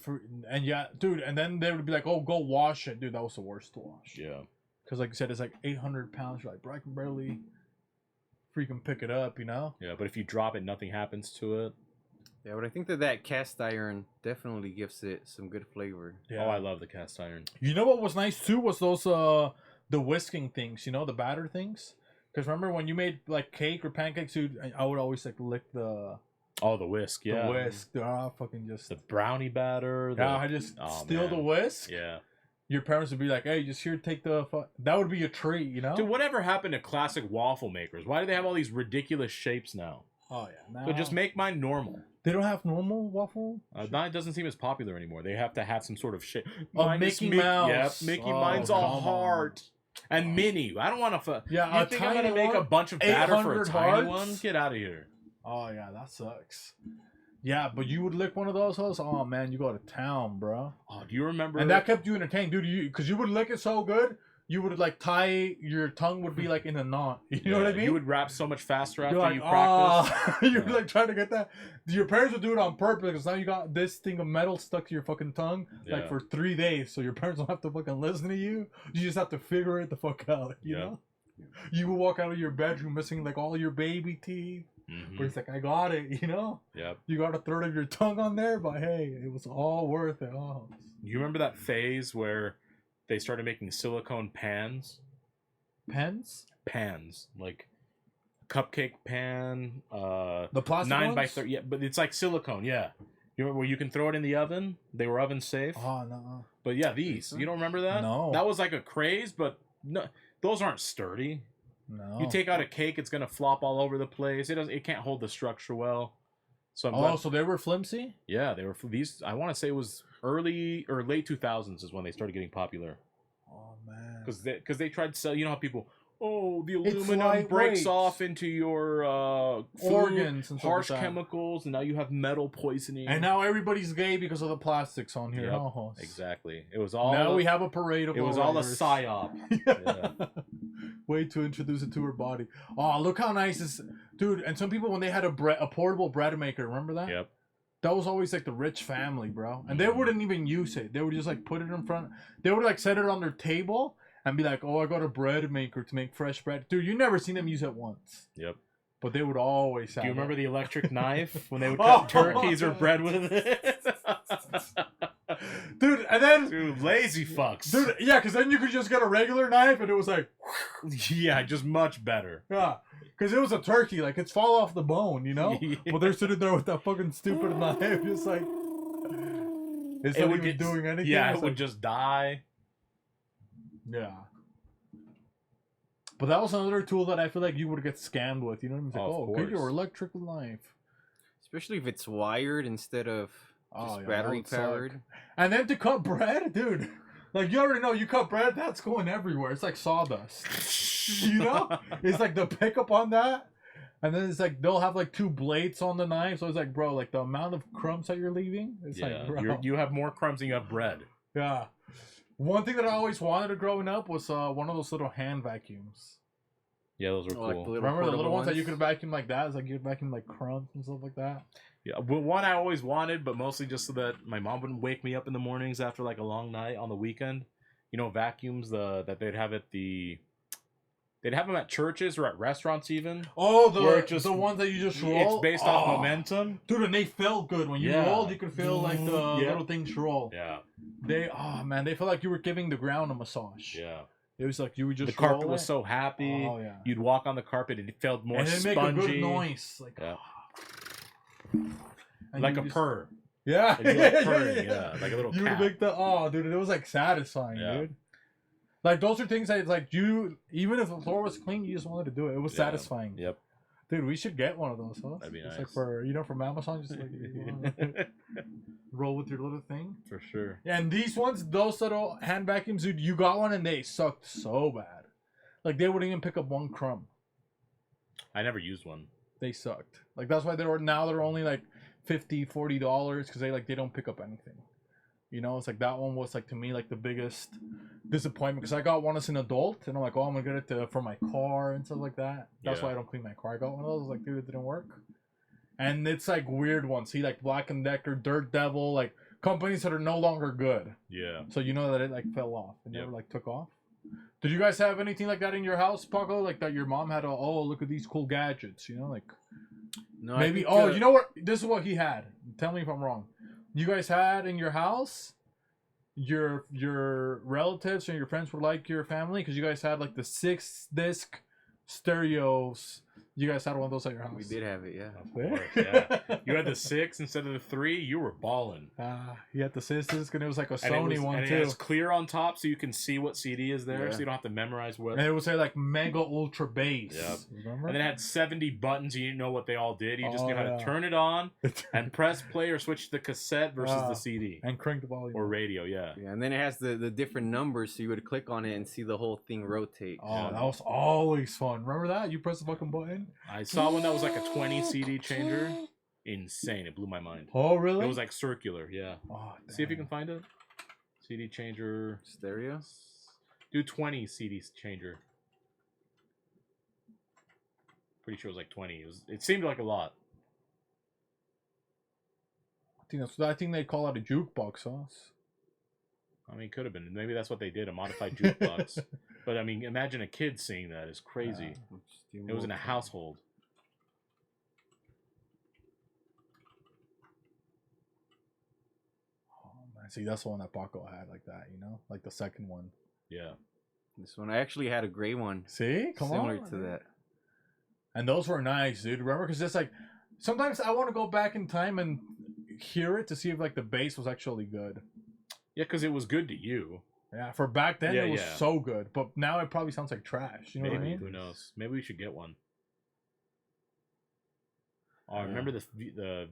and then they would be like, "Oh, go wash it." Dude, that was the worst to wash. Yeah. Cuz like you said, it's like 800 pounds. You're like, "Bro, I can barely freaking pick it up," you know? Yeah, but if you drop it, nothing happens to it. Yeah, but I think that cast iron definitely gives it some good flavor. Yeah. Oh, I love the cast iron. You know what was nice too was those the whisking things, you know, the batter things. Because remember when you made like cake or pancakes, dude, I would always like lick the whisk, yeah. The whisk. Fucking just the brownie batter. I just steal the whisk. Yeah. Your parents would be like, "Hey, just here, take the." That would be a treat, you know. Dude, whatever happened to classic waffle makers? Why do they have all these ridiculous shapes now? Oh yeah. So just make mine normal. They don't have normal waffle. Mine doesn't seem as popular anymore. They have to have some sort of shape. Mickey Mouse. Yep, Mickey. Mine's all heart. And mini. I don't want to. Yeah, you think I'm gonna make a bunch of batter for a tiny one? Get out of here. Oh yeah, that sucks. Yeah, but you would lick one of those. Oh man, you go to town, bro. Oh, do you remember? And that kept you entertained, dude. Because you would lick it so good, you would like tie your tongue would be like in a knot. You know what I mean? You would rap so much faster after like, you practice. You're like trying to get that. Your parents would do it on purpose because now you got this thing of metal stuck to your fucking tongue like for 3 days, so your parents don't have to fucking listen to you. You just have to figure it the fuck out. You know? You would walk out of your bedroom missing like all your baby teeth. Mm-hmm. But it's like, I got it, you know? Yep. You got a third of your tongue on there, but hey, it was all worth it. Oh. You remember that phase where they started making silicone pans? Pens? Pans. Like cupcake pan. The plastic 9x30. Yeah, but it's like silicone, yeah. You remember where you can throw it in the oven? They were oven safe. Oh, no. But yeah, these. You don't remember that? No. That was like a craze, but no, those aren't sturdy. No. You take out a cake, it's gonna flop all over the place. It can't hold the structure well. So so they were flimsy? Yeah, they were these. I want to say it was early or late 2000s is when they started getting popular. Oh man. Because they tried to sell. You know how people. Oh, the aluminum breaks off into your food, organs and harsh like chemicals, and now you have metal poisoning. And now everybody's gay because of the plastics on here. Yep, Oh. Exactly. It was all. Now we have a parade of. It was all a psyop. Yeah. Way to introduce it to her body. Oh, look how nice this, dude! And some people when they had a portable bread maker, remember that? Yep. That was always like the rich family, bro. And they wouldn't even use it. They would just like put it in front. They would like set it on their table and be like, "Oh, I got a bread maker to make fresh bread." Dude, you never seen them use it once. Yep. But they would always have Do you remember it. the electric knife when they would cut turkeys or bread with it? Dude, and then... Dude, lazy fucks. Dude, yeah, because then you could just get a regular knife and it was like... Yeah, just much better. Yeah, because it was a turkey. Like, it's fall off the bone, you know? Yeah. But they're sitting there with that fucking stupid knife. Just like... It's not even doing anything. Yeah, It's it would like, just die. yeah. But that was another tool that I feel like you would get scammed with. You know what I mean? It's like, Of get your course. electrical knife. Especially if it's wired instead of just that battery would suck. powered. And then to cut bread, dude. Like, you already know, you cut bread, that's going everywhere. It's like sawdust. You know? It's like the pickup on that. And then it's like, they'll have like 2 blades on the knife. So it's like, bro, like the amount of crumbs that you're leaving. It's Yeah, like, bro. you have more crumbs than you have bread. Yeah. One thing that I always wanted growing up was one of those little hand vacuums. Yeah, those were cool. Like the little Remember the little portable ones that you could vacuum like that? It's like you could vacuum like crumbs and stuff like that. Yeah, but one I always wanted, but mostly just so that my mom wouldn't wake me up in the mornings after like a long night on the weekend. You know, vacuums that they'd have at they'd have them at churches or at restaurants even. Oh, Where it just- the ones that you just roll. It's based off momentum. Dude, and they felt good when you Yeah. rolled. You could feel like the Yeah. little things roll. Yeah, They they felt like you were giving the ground a massage. yeah. It was like you would just The carpet roll was it. so happy. Oh yeah. You'd walk on the carpet and it felt more And it make spongy. a good noise, like Yeah. and Like you a just- purr. Yeah, It'd be like purring, yeah, like a little You would cat. make the dude, it was like satisfying, Yeah. dude. Like those are things that like you, even if the floor was clean, you just wanted to do it. It was Yeah. satisfying. Yep. Dude, we should get one of those, huh? That'd be Just nice. like for from Amazon, just like you wanna roll with your little thing. For sure. Yeah, and these ones, those little hand vacuums, dude, you got one and they sucked so bad. Like they wouldn't even pick up one crumb. I never used one. They sucked. Like that's why they're only like $50-$40 because they don't pick up anything. You know, it's like that one was like to me like the biggest disappointment because I got one as an adult and I'm like, oh, I'm gonna get it for my car and stuff like that. That's Yeah. why I don't clean my car. I got one of those, like, dude, it didn't work. And it's like weird ones. See, like Black and Decker, Dirt Devil, like companies that are no longer good. Yeah. So you know that it like fell off and Yep. never like took off. Did you guys have anything like that in your house, Paco? Like that your mom had look at these cool gadgets, you know, like No, I maybe think, you know what? This is what he had. Tell me if I'm wrong. You guys had in your house your relatives and your friends were like your family because you guys had like the 6-disc stereos. You guys had one of those at your house. we did have it, yeah. Of course, yeah. You had the 6 instead of the 3. You were balling. You had the 6-disc and it was like a And it Sony was, one and too. It's clear on top, so you can see what CD is there, Yeah. so you don't have to memorize what. And it would say like Mega Ultra Bass. Yep. Remember? And then it had 70 buttons. You didn't know what they all did. You just Oh, knew how yeah. to turn it on and press play or switch to the cassette versus Ah. the CD and crank the volume. or radio. Yeah. Yeah, and then it has the different numbers, so you would click on it and see the whole thing rotate. Oh, Yeah. that was always fun. Remember that? You press the fucking button. I saw one that was like a 20 CD changer. Insane. It blew my mind. Oh, really? It was like circular. Yeah. Oh, See if you damn. can find it. CD changer. Stereo? Do 20 CD changer. Pretty sure it was like 20. It seemed like a lot. I think they call it a jukebox, huh? I mean, it could have been. Maybe that's what they did, a modified jukebox. But I mean, imagine a kid seeing that. It's crazy. It was in a household. Oh, man. See, that's the one that Paco had like that, you know? Like the second one. Yeah. This one, I actually had a gray one. See? Come similar on. to that. And those were nice, dude. Remember? Because it's like, sometimes I want to go back in time and hear it to see if like the bass was actually good. Yeah, because it was good to you. Yeah, for back then Yeah, it was yeah. so good. But now it probably sounds like trash. You know Maybe. what I mean? Who knows? Maybe we should get one. Oh, remember the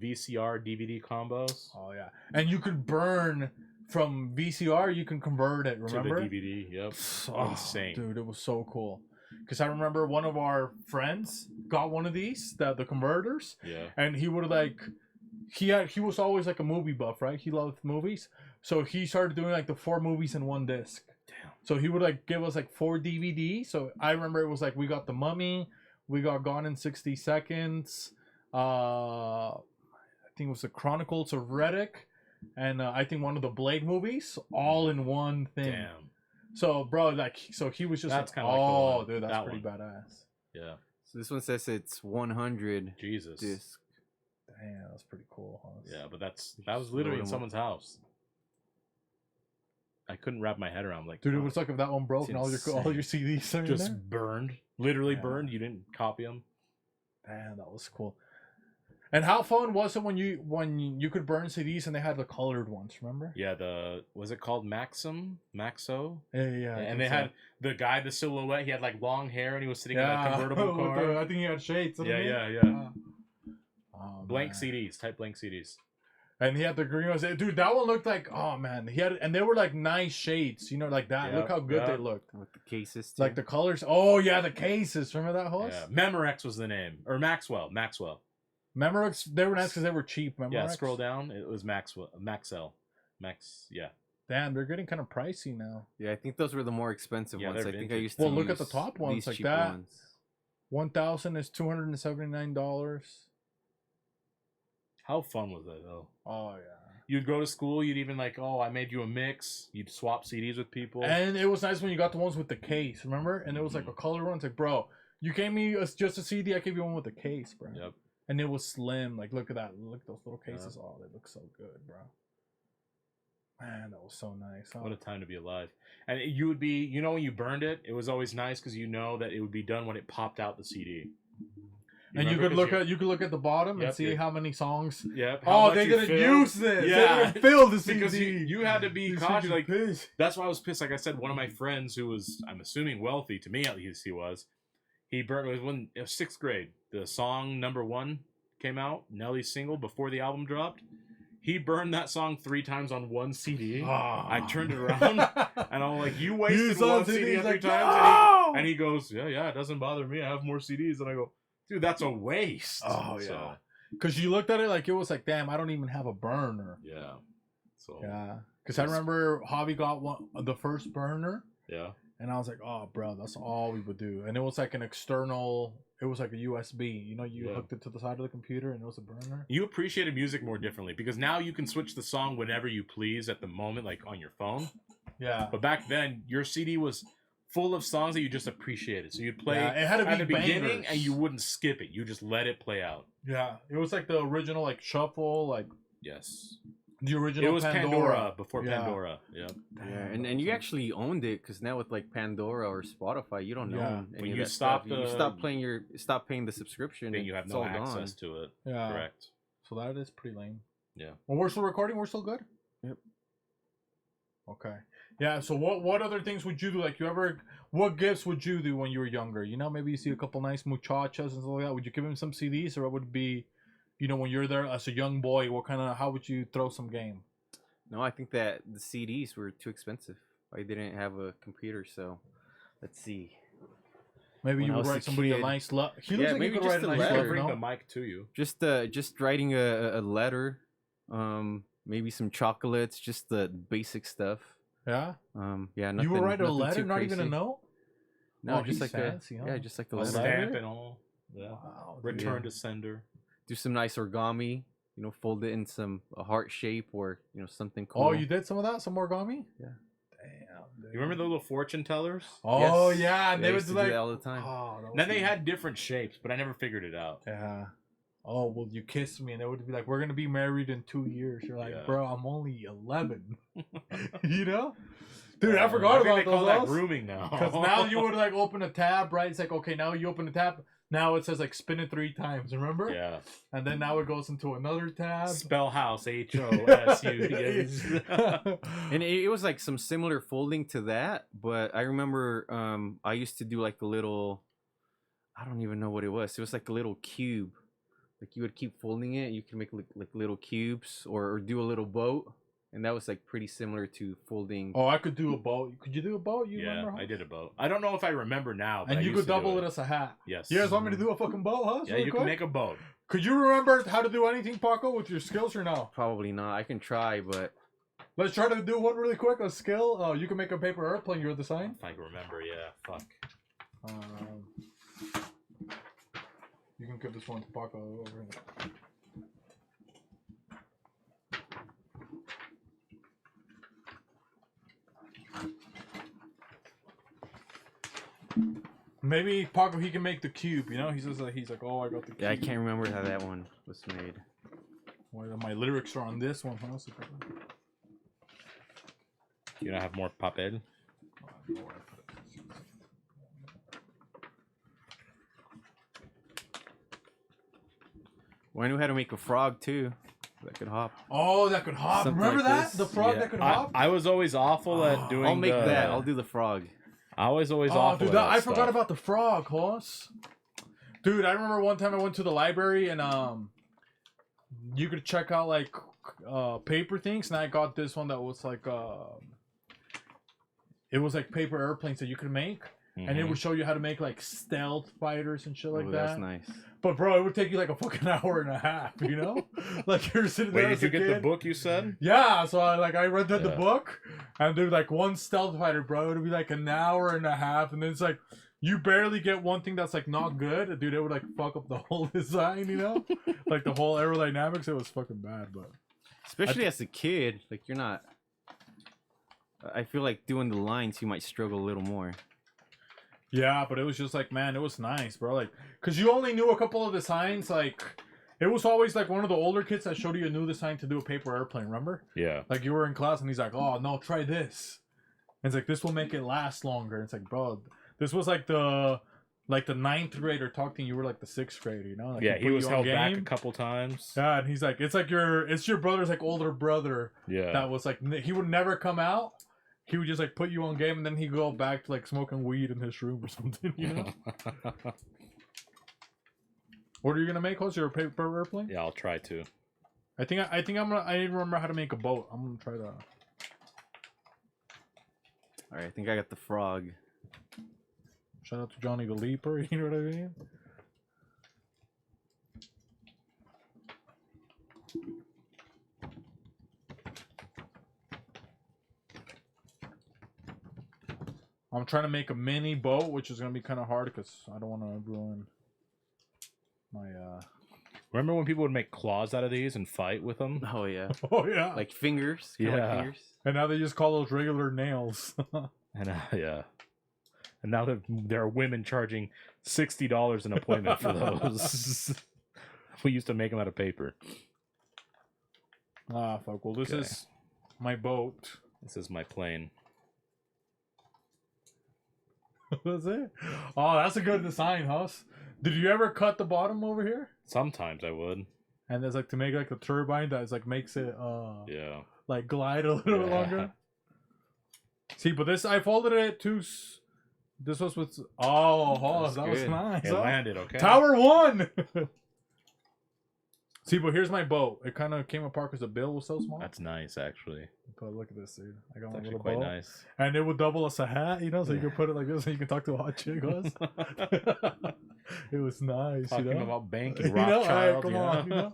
VCR DVD combos? Oh, yeah. And you could burn from VCR, you can convert it, remember? To the DVD, yep. Oh, Insane. Dude, it was so cool. Because I remember one of our friends got one of these, the converters, Yeah. and he would like, he was always like a movie buff, right? He loved movies. So he started doing like the 4 movies in one disc. Damn. So he would like give us like 4 DVDs. So I remember it was like, we got The Mummy, we got Gone in 60 Seconds, I think it was the Chronicles of Riddick, and I think one of the Blade movies, all in one thing. Damn. So, bro, like, so he was just That's like, kinda like the oh, one. dude, that's That pretty one. badass. Yeah. So this one says it's 100 Jesus. discs. Damn, that's pretty cool. Huh? Yeah, but that was literally in Load 'em someone's house. I couldn't wrap my head around like, Dude, it fuck. was like if that one broke It's and all your CDs are in Just there. burned, literally Yeah. burned. You didn't copy them. Damn, that was cool. And how fun was it when you could burn CDs and they had the colored ones? Remember? Yeah, was it called Maxo? Yeah. And they had the guy, the silhouette. He had like long hair and he was sitting in a convertible with car. I think he had shades. Yeah, didn't he? yeah. Oh, Blank man. CDs. Type blank CDs. And he had the green ones. Dude, that one looked like, oh man, and they were like nice shades, like that. Yeah, Look how good yeah. they looked. With the cases, too. Like the colors. Oh yeah, the cases. Remember that horse? Yeah. Memorex was the name, or Maxwell. Memorex, they were nice because they were cheap. Memorex. Yeah, scroll down. It was Maxell. Yeah. Damn, they're getting kind of pricey now. Yeah, I think those were the more expensive Yeah, ones. they're I think I vintage. used to Well, look at use the top ones these like cheaper that. ones. 1,000 is $279. How fun was that though? Oh yeah. You'd go to school. You'd even like, oh, I made you a mix. You'd swap CDs with people. And it was nice when you got the ones with the case, remember? And it was like a color one. It's like, bro, you gave me just a CD. I gave you one with a case, bro. Yep. And it was slim. Like, look at that. Look at those little cases. Oh, they look so good, bro. Man, that was so nice. Huh? What a time to be alive. And you would be, when you burned it, it was always nice because you know that it would be done when it popped out the CD. And you could look at the bottom and Yep, see how many songs. Yep. Oh, they didn't use this. Yeah. They didn't fill the CD. Because you had to be This cautious. thing is Like, pissed. that's why I was pissed. Like I said, one of my friends who was, I'm assuming wealthy, to me at least he was, he burned, it was 6th grade. The song number 1 came out, Nelly's single, before the album dropped. He burned that song 3 times on one CD. I turned it around and I'm like, you wasted one CD 3 times. No! And he goes, yeah, it doesn't bother me. I have more CDs. And I go, dude, that's a waste. Oh, yeah. So, Because you looked at it like it was like, damn, I don't even have a burner. yeah. So, Yeah. Because I remember Hobby got the first burner. yeah. And I was like, oh, bro, that's all we would do. And it was like an external, it was like a USB. You hooked it to the side of the computer and it was a burner. You appreciated music more differently because now you can switch the song whenever you please at the moment, like on your phone. Yeah. But back then, your CD was full of songs that you just appreciated. So you'd play it had to at be the beginning bangers. and you wouldn't skip it. You just let it play out. Yeah. It was like the original, like, shuffle, like Yes. the original It was Pandora before Yeah. Pandora. Yeah. Yeah, and you actually owned it because now with like Pandora or Spotify, you don't Yeah. own any When of you that stop stuff. You the- stop paying the subscription. Then you have it's no all access gone. to it. Yeah. Correct. So that is pretty lame. Yeah. Well, we're still recording. We're still good. Yep. Okay. Yeah. So what other things would you do? Like what gifts would you do when you were younger? Maybe you see a couple nice muchachas and stuff like that. Would you give him some CDs, or what would it be? When you're there as a young boy, how would you throw some game? No, I think that the CDs were too expensive. I didn't have a computer, so let's see. Maybe When you I would was write a somebody a kid- nice letter. He Yeah, looks like maybe he could just write a a nice letter. I'll letter. bring No? the mic to you. Just writing a letter, maybe some chocolates, just the basic stuff. Yeah. Yeah, nothing. You would write a nothing letter, too not even a crazy. note. No, Oh, just he's like fancy, huh? yeah, just like the A letter. stamp and all. Yeah. Wow. Return to sender. Do some nice origami. Fold it in a heart shape or something cool. Oh, you did some of that? Some origami? Yeah. Damn. Dude. You remember the little fortune tellers? Oh Yes. yeah, and Yeah, I they used would to like do that all the time. Oh, that was Then they nice. had different shapes, but I never figured it out. Yeah. Oh, well, you kissed me, and they would be like, "We're gonna be married in 2 years." You're like, Yeah. "Bro, I'm only 11." Dude, I forgot I think about they call that those. grooming now. Because now you would like open a tab, right? It's like, okay, now you open the tab. Now it says like spin it 3 times. Remember? Yeah. And then now it goes into another tab. Spell house, HOSU. And it was like some similar folding to that, but I remember I used to do like the little, I don't even know what it was. It was like a little cube. Like you would keep folding it. You can make like little cubes or do a little boat. And that was like pretty similar to folding. Oh, I could do a boat. Could you do a boat? You Yeah, remember? I did a boat. I don't know if I remember now. But And I you used could to do double it as a hat. Yes. You guys want me to do a fucking boat, huh? Yeah, you can make a boat. Could you remember how to do anything, Paco, with your skills or no? Probably not. I can try, but Let's try to do one really quick. A skill. Oh, you can make a paper airplane. You're the sign. If I can remember, yeah. Fuck. You can give this one to Paco over here. Maybe Paco, he can make the cube, you know? He's just like, oh, I got the cube. Yeah, I can't remember how that one was made. Well, my lyrics are on this one. Huh? You don't have more papel? Well, I knew how to make a frog too. That could hop. Oh, that could hop. Something Remember like that? this? The frog Yeah, that could hop? I was always awful at doing. I'll make the, that. I'll do the frog. I was always Oh, awful. dude, at that I forgot stuff. about the frog, horse. Dude, I remember one time I went to the library and you could check out like paper things, and I got this one that was like it was like paper airplanes that you could make, and it would show you how to make like stealth fighters and shit like Ooh, that. That's nice. But bro, it would take you like a fucking hour and a half, you know? Like you're sitting there. Wait, as did you a get the kid. book you said? Yeah, so I read the Yeah. book, and dude, like one stealth fighter, bro, it'd be like an hour and a half, and then it's like you barely get one thing that's like not good, dude. It would like fuck up the whole design, you know, like the whole aerodynamics. It was fucking bad, but Especially as a kid, like you're not. I feel like doing the lines, you might struggle a little more. yeah, but it was just like, man, it was nice, bro. Like, cause you only knew a couple of designs. Like, it was always like one of the older kids that showed you a new design to do a paper airplane. Remember? Yeah. Like you were in class and he's like, "Oh no, try this." And it's like this will make it last longer. It's like, bro, this was like the 9th grader talking. You were like the 6th grader, you know? Like, Yeah, put he was you on held back a game. couple times. Yeah, and he's like, it's your brother's like older brother Yeah. that was like he would never come out. He would just like put you on game, and then he'd go back to like smoking weed in his room or something, you know? What are you gonna make? What's your paper airplane? Yeah, I'll try to. I think I'm gonna. I didn't remember how to make a boat. I'm gonna try to. All right, I think I got the frog. Shout out to Johnny the Leaper. You know what I mean? I'm trying to make a mini boat, which is gonna be kind of hard because I don't want to ruin my. Remember when people would make claws out of these and fight with them? Oh yeah, Oh yeah. like fingers. Kinda like Yeah. fingers. And now they just call those regular nails. And yeah. And now there are women charging $60 an appointment for those. We used to make them out of paper. Ah, fuck. Well, this Okay. is my boat. This is my plane. That's it. Oh, that's a good design, Huss. Did you ever cut the bottom over here? Sometimes I would. And there's like to make like a turbine that is like makes it Yeah. like glide a little bit Yeah. longer. See, but this I folded it to. This was with. Oh, Huss, that was good. nice. It huh? landed, okay? Tower 1. See, but here's my boat. It kind of came apart because the bill was so small. That's nice, actually. But look at this, dude. I got It's my actually little quite boat. nice. And it would double as a hat, you know, so you could put it like this and you can talk to a hot chick. Huss. It was nice, Talking you know? about bank You and know, Rothschild. come you on, know? you know?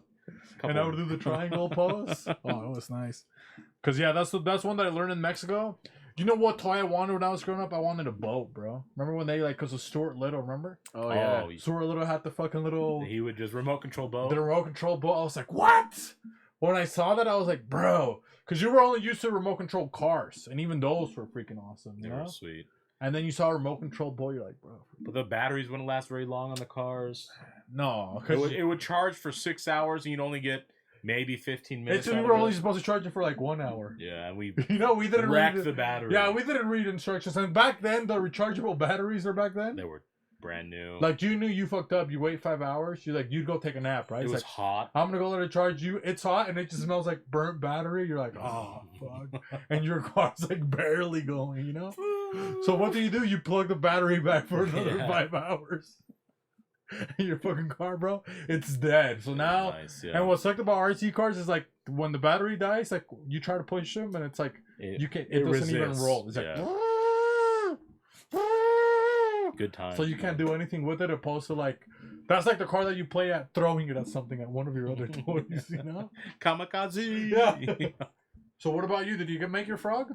Couple And I would do the triangle pose. Oh, it was nice. Cause yeah, that's one that I learned in Mexico. You know what toy I wanted when I was growing up? I wanted a boat, bro. Remember when they like, cause of Stuart Little, remember? Oh yeah. Stuart Little had the fucking little He would just remote control boat. the remote control boat. I was like, what? When I saw that, I was like, bro, cause you were only used to remote control cars, and even those were freaking awesome, you They know? were sweet. And then you saw a remote control boat, you're like, bro, But the batteries wouldn't last very long on the cars. no, It cause would charge for 6 hours and you'd only get maybe 15 minutes. we out were of only it. supposed to charge it for like 1 hour. Yeah, and we You know, we didn't wrecked read the battery. Yeah, we didn't read instructions. And back then, the rechargeable batteries are back then. They were brand new. Like, you knew you fucked up. You wait 5 hours. You'd go take a nap, right? it It's was like, hot. I'm going to go let it charge you. It's hot, and it just smells like burnt battery. You're like, oh, fuck. And your car's like barely going, you know? So what do? You plug the battery back for another Yeah. 5 hours. Your fucking car, bro, it's dead. So now, Nice, yeah. and what sucked about RC cars is like when the battery dies, like you try to push them, and it's like you can't. It doesn't even resists, roll. It's like. Good time. So you can't do anything with it, opposed to like that's like the car that you play at throwing it at something at one of your other toys, you know? Kamikaze. Yeah. So what about you? Did you make your frog?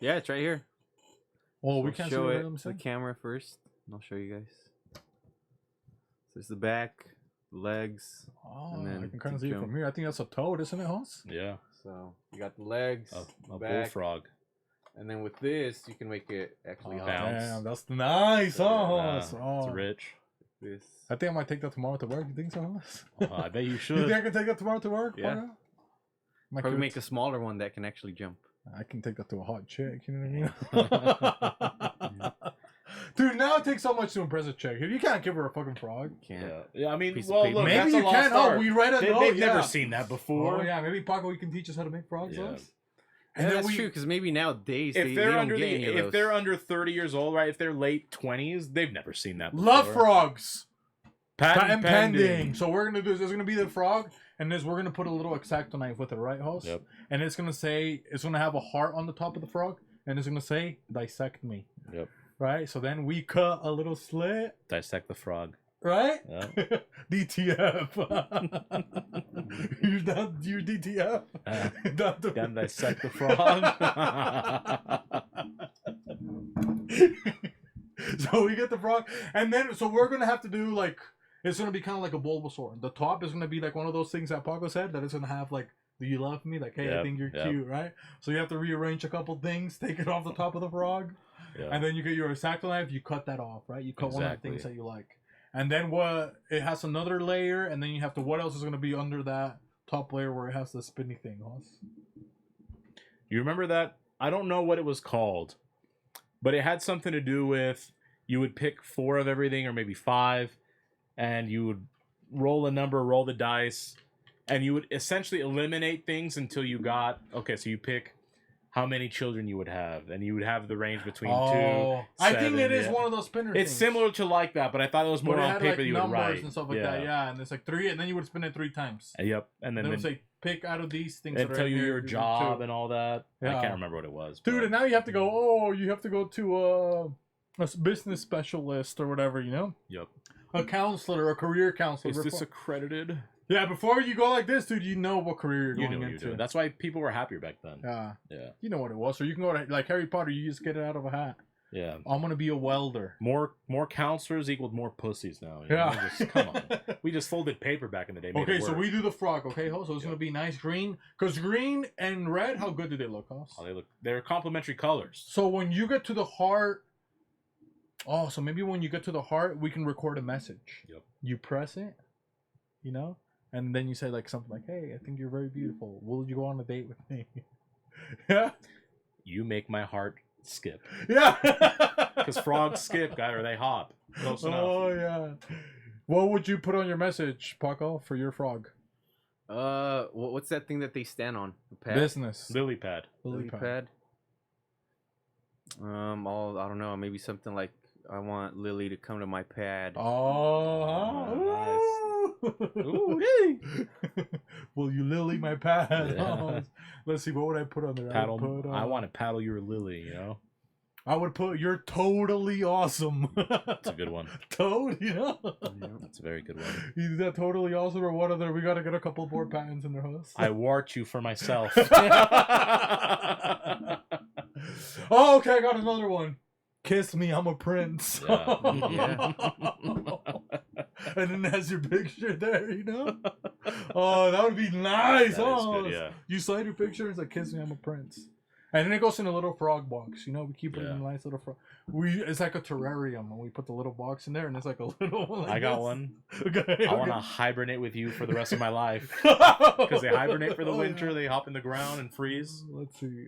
Yeah, it's right here. Oh, we I'll can't show see it what to the camera first, and I'll show you guys. So there's the back, legs. Oh, And then I can kind of to see it jump. from here. I think that's a toad, isn't it, Hans? Yeah. So you got the legs, A back, bullfrog. And then with this, you can make it actually hot. bounce. Damn, that's nice, Hoss. It's rich. This. I think I might take that tomorrow to work. You think so, Hoss? I bet you You should. think I can take that tomorrow to work? Yeah. Why not? Might Probably give it make a smaller one that can actually jump. I can take that to a hot chick, you know what I mean? Dude, now it takes so much to impress a chick. If you can't give her a fucking frog. Can't. Yeah, I mean, Piece of well, paper. look, Maybe that's a you lost can. art. Oh, we read a note. They've yeah. never seen that before. Oh, yeah, maybe Paco, you can teach us how to make frogs. Yeah. Us? And that's true, because maybe nowadays they If don't get any of those. if they're under 30 years old, right? If they're late 20s, they've never seen that before. Love frogs. Patent pending. So we're gonna do this. There's gonna be the frog, and we're gonna put a little X-Acto knife with it, right, host? Yep. And it's gonna have a heart on the top of the frog, and it's gonna say "dissect me." Yep. Right. So then we cut a little slit. Dissect the frog. Right. Yeah. DTF. You're down. You're DTF. Down to- Then dissect the frog. So we get the frog, and then so we're gonna have to do like it's gonna be kind of like a Bulbasaur. The top is gonna be like one of those things that Paco said that it's gonna have like, "Do you love me?" Like, "Hey, I Yep, think you're yep. cute," right? So you have to rearrange a couple things, take it off the top of the frog, Yeah. and then you get your X-Acto knife. You cut that off, right? You cut one of the Exactly. things that you like, and then what? It has another layer, and then you have to. What else is gonna be under that top layer where it has the spinny thing, Hoss? You remember that? I don't know what it was called, but it had something to do with you would pick 4 of everything or maybe 5, and you would roll a number, roll the dice, and you would essentially eliminate things until you got, okay, so you pick how many children you would have, and you would have the range between 2, I think 7, it is yeah. one of those spinner It's things. similar to like that, but I thought it was more But it on had paper like you would numbers write. and stuff like that, yeah. And it's like 3, and then you would spin it 3 times. Yep, and And then then it would say, pick out of these things. and that are tell in you here, your do job 2. and all that. Yeah. I can't remember what it was. Dude, but- and now you have to go. Oh, you have to go to a business specialist or whatever. You know, Yep. a counselor, a career counselor. Is this Before- accredited? Yeah, before you go like this, dude, you know what career you're You going knew what into. you're doing. That's why people were happier back then. Yeah, Yeah. you know what it was. So you can go to like Harry Potter. You just get it out of a hat. Yeah. I'm gonna be a welder. More counselors equaled more pussies now. You know? Yeah. Just, come on. We just folded paper back in the day. made Okay, it so work. we do the frog. Okay, Ho? So it's gonna be nice green. Cause green and red, how good do they look, Ho? Oh, they're complementary colors. So when you get to the heart, oh, so maybe when you get to the heart, we can record a message. Yep. You press it, you know, and then you say like something like, "Hey, I think you're very beautiful. Will you go on a date with me?" Yeah, You make my heart skip. yeah. Because frogs skip, guy, or they hop. Close enough. Oh yeah. What would you put on your message, Paco, for your frog? What's that thing that they stand on? A pad? Business. Lily pad. Lily pad. I don't know, maybe something like, I want Lily to come to my pad. Oh, Ooh, hey. Will you lily my pad? Yeah. Oh, let's see, what would I put on there? Paddle. I would put, I want to paddle your lily. You know, I would put "You're totally awesome." that's a good one. Toad, you know. That's a very good one. Is that totally awesome or what other? We gotta get a couple more patents in their house. I wart you for myself. Oh, okay, I got another one. Kiss me, I'm a prince. Yeah. Yeah. And then it has your picture there, you know? Oh, that would be nice. That is Oh, good, yeah. You slide your picture, it's like, kiss me, I'm a prince. And then it goes in a little frog box, you know? We keep it in Yeah. a nice little frog. It's like a terrarium, and we put the little box in there, and it's like a little one. Like I got this. one. Okay. I want to hibernate with you for the rest of my life. Because they hibernate for the Oh, winter, yeah. they hop in the ground and freeze. Let's see.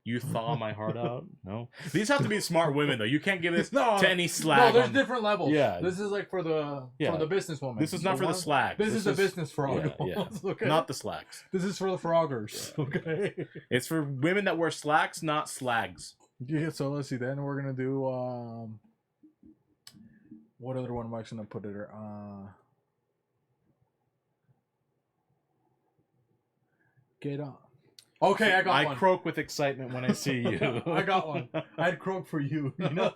You thaw my heart out. No, these have to be smart women though. You can't give this No, to any No, slag. there's on- different levels. Yeah. This is like for the business woman. This is not for the one- slag. This is the business frog. Yeah, Okay. Not the slacks. This is for the froggers. Okay. It's for women that wear slacks, not slags. Yeah. So let's see. Then we're gonna do what other one am I gonna put it? Get on. Okay, I got I one. croak with excitement when I see you. I got one. I'd croak for you. You know.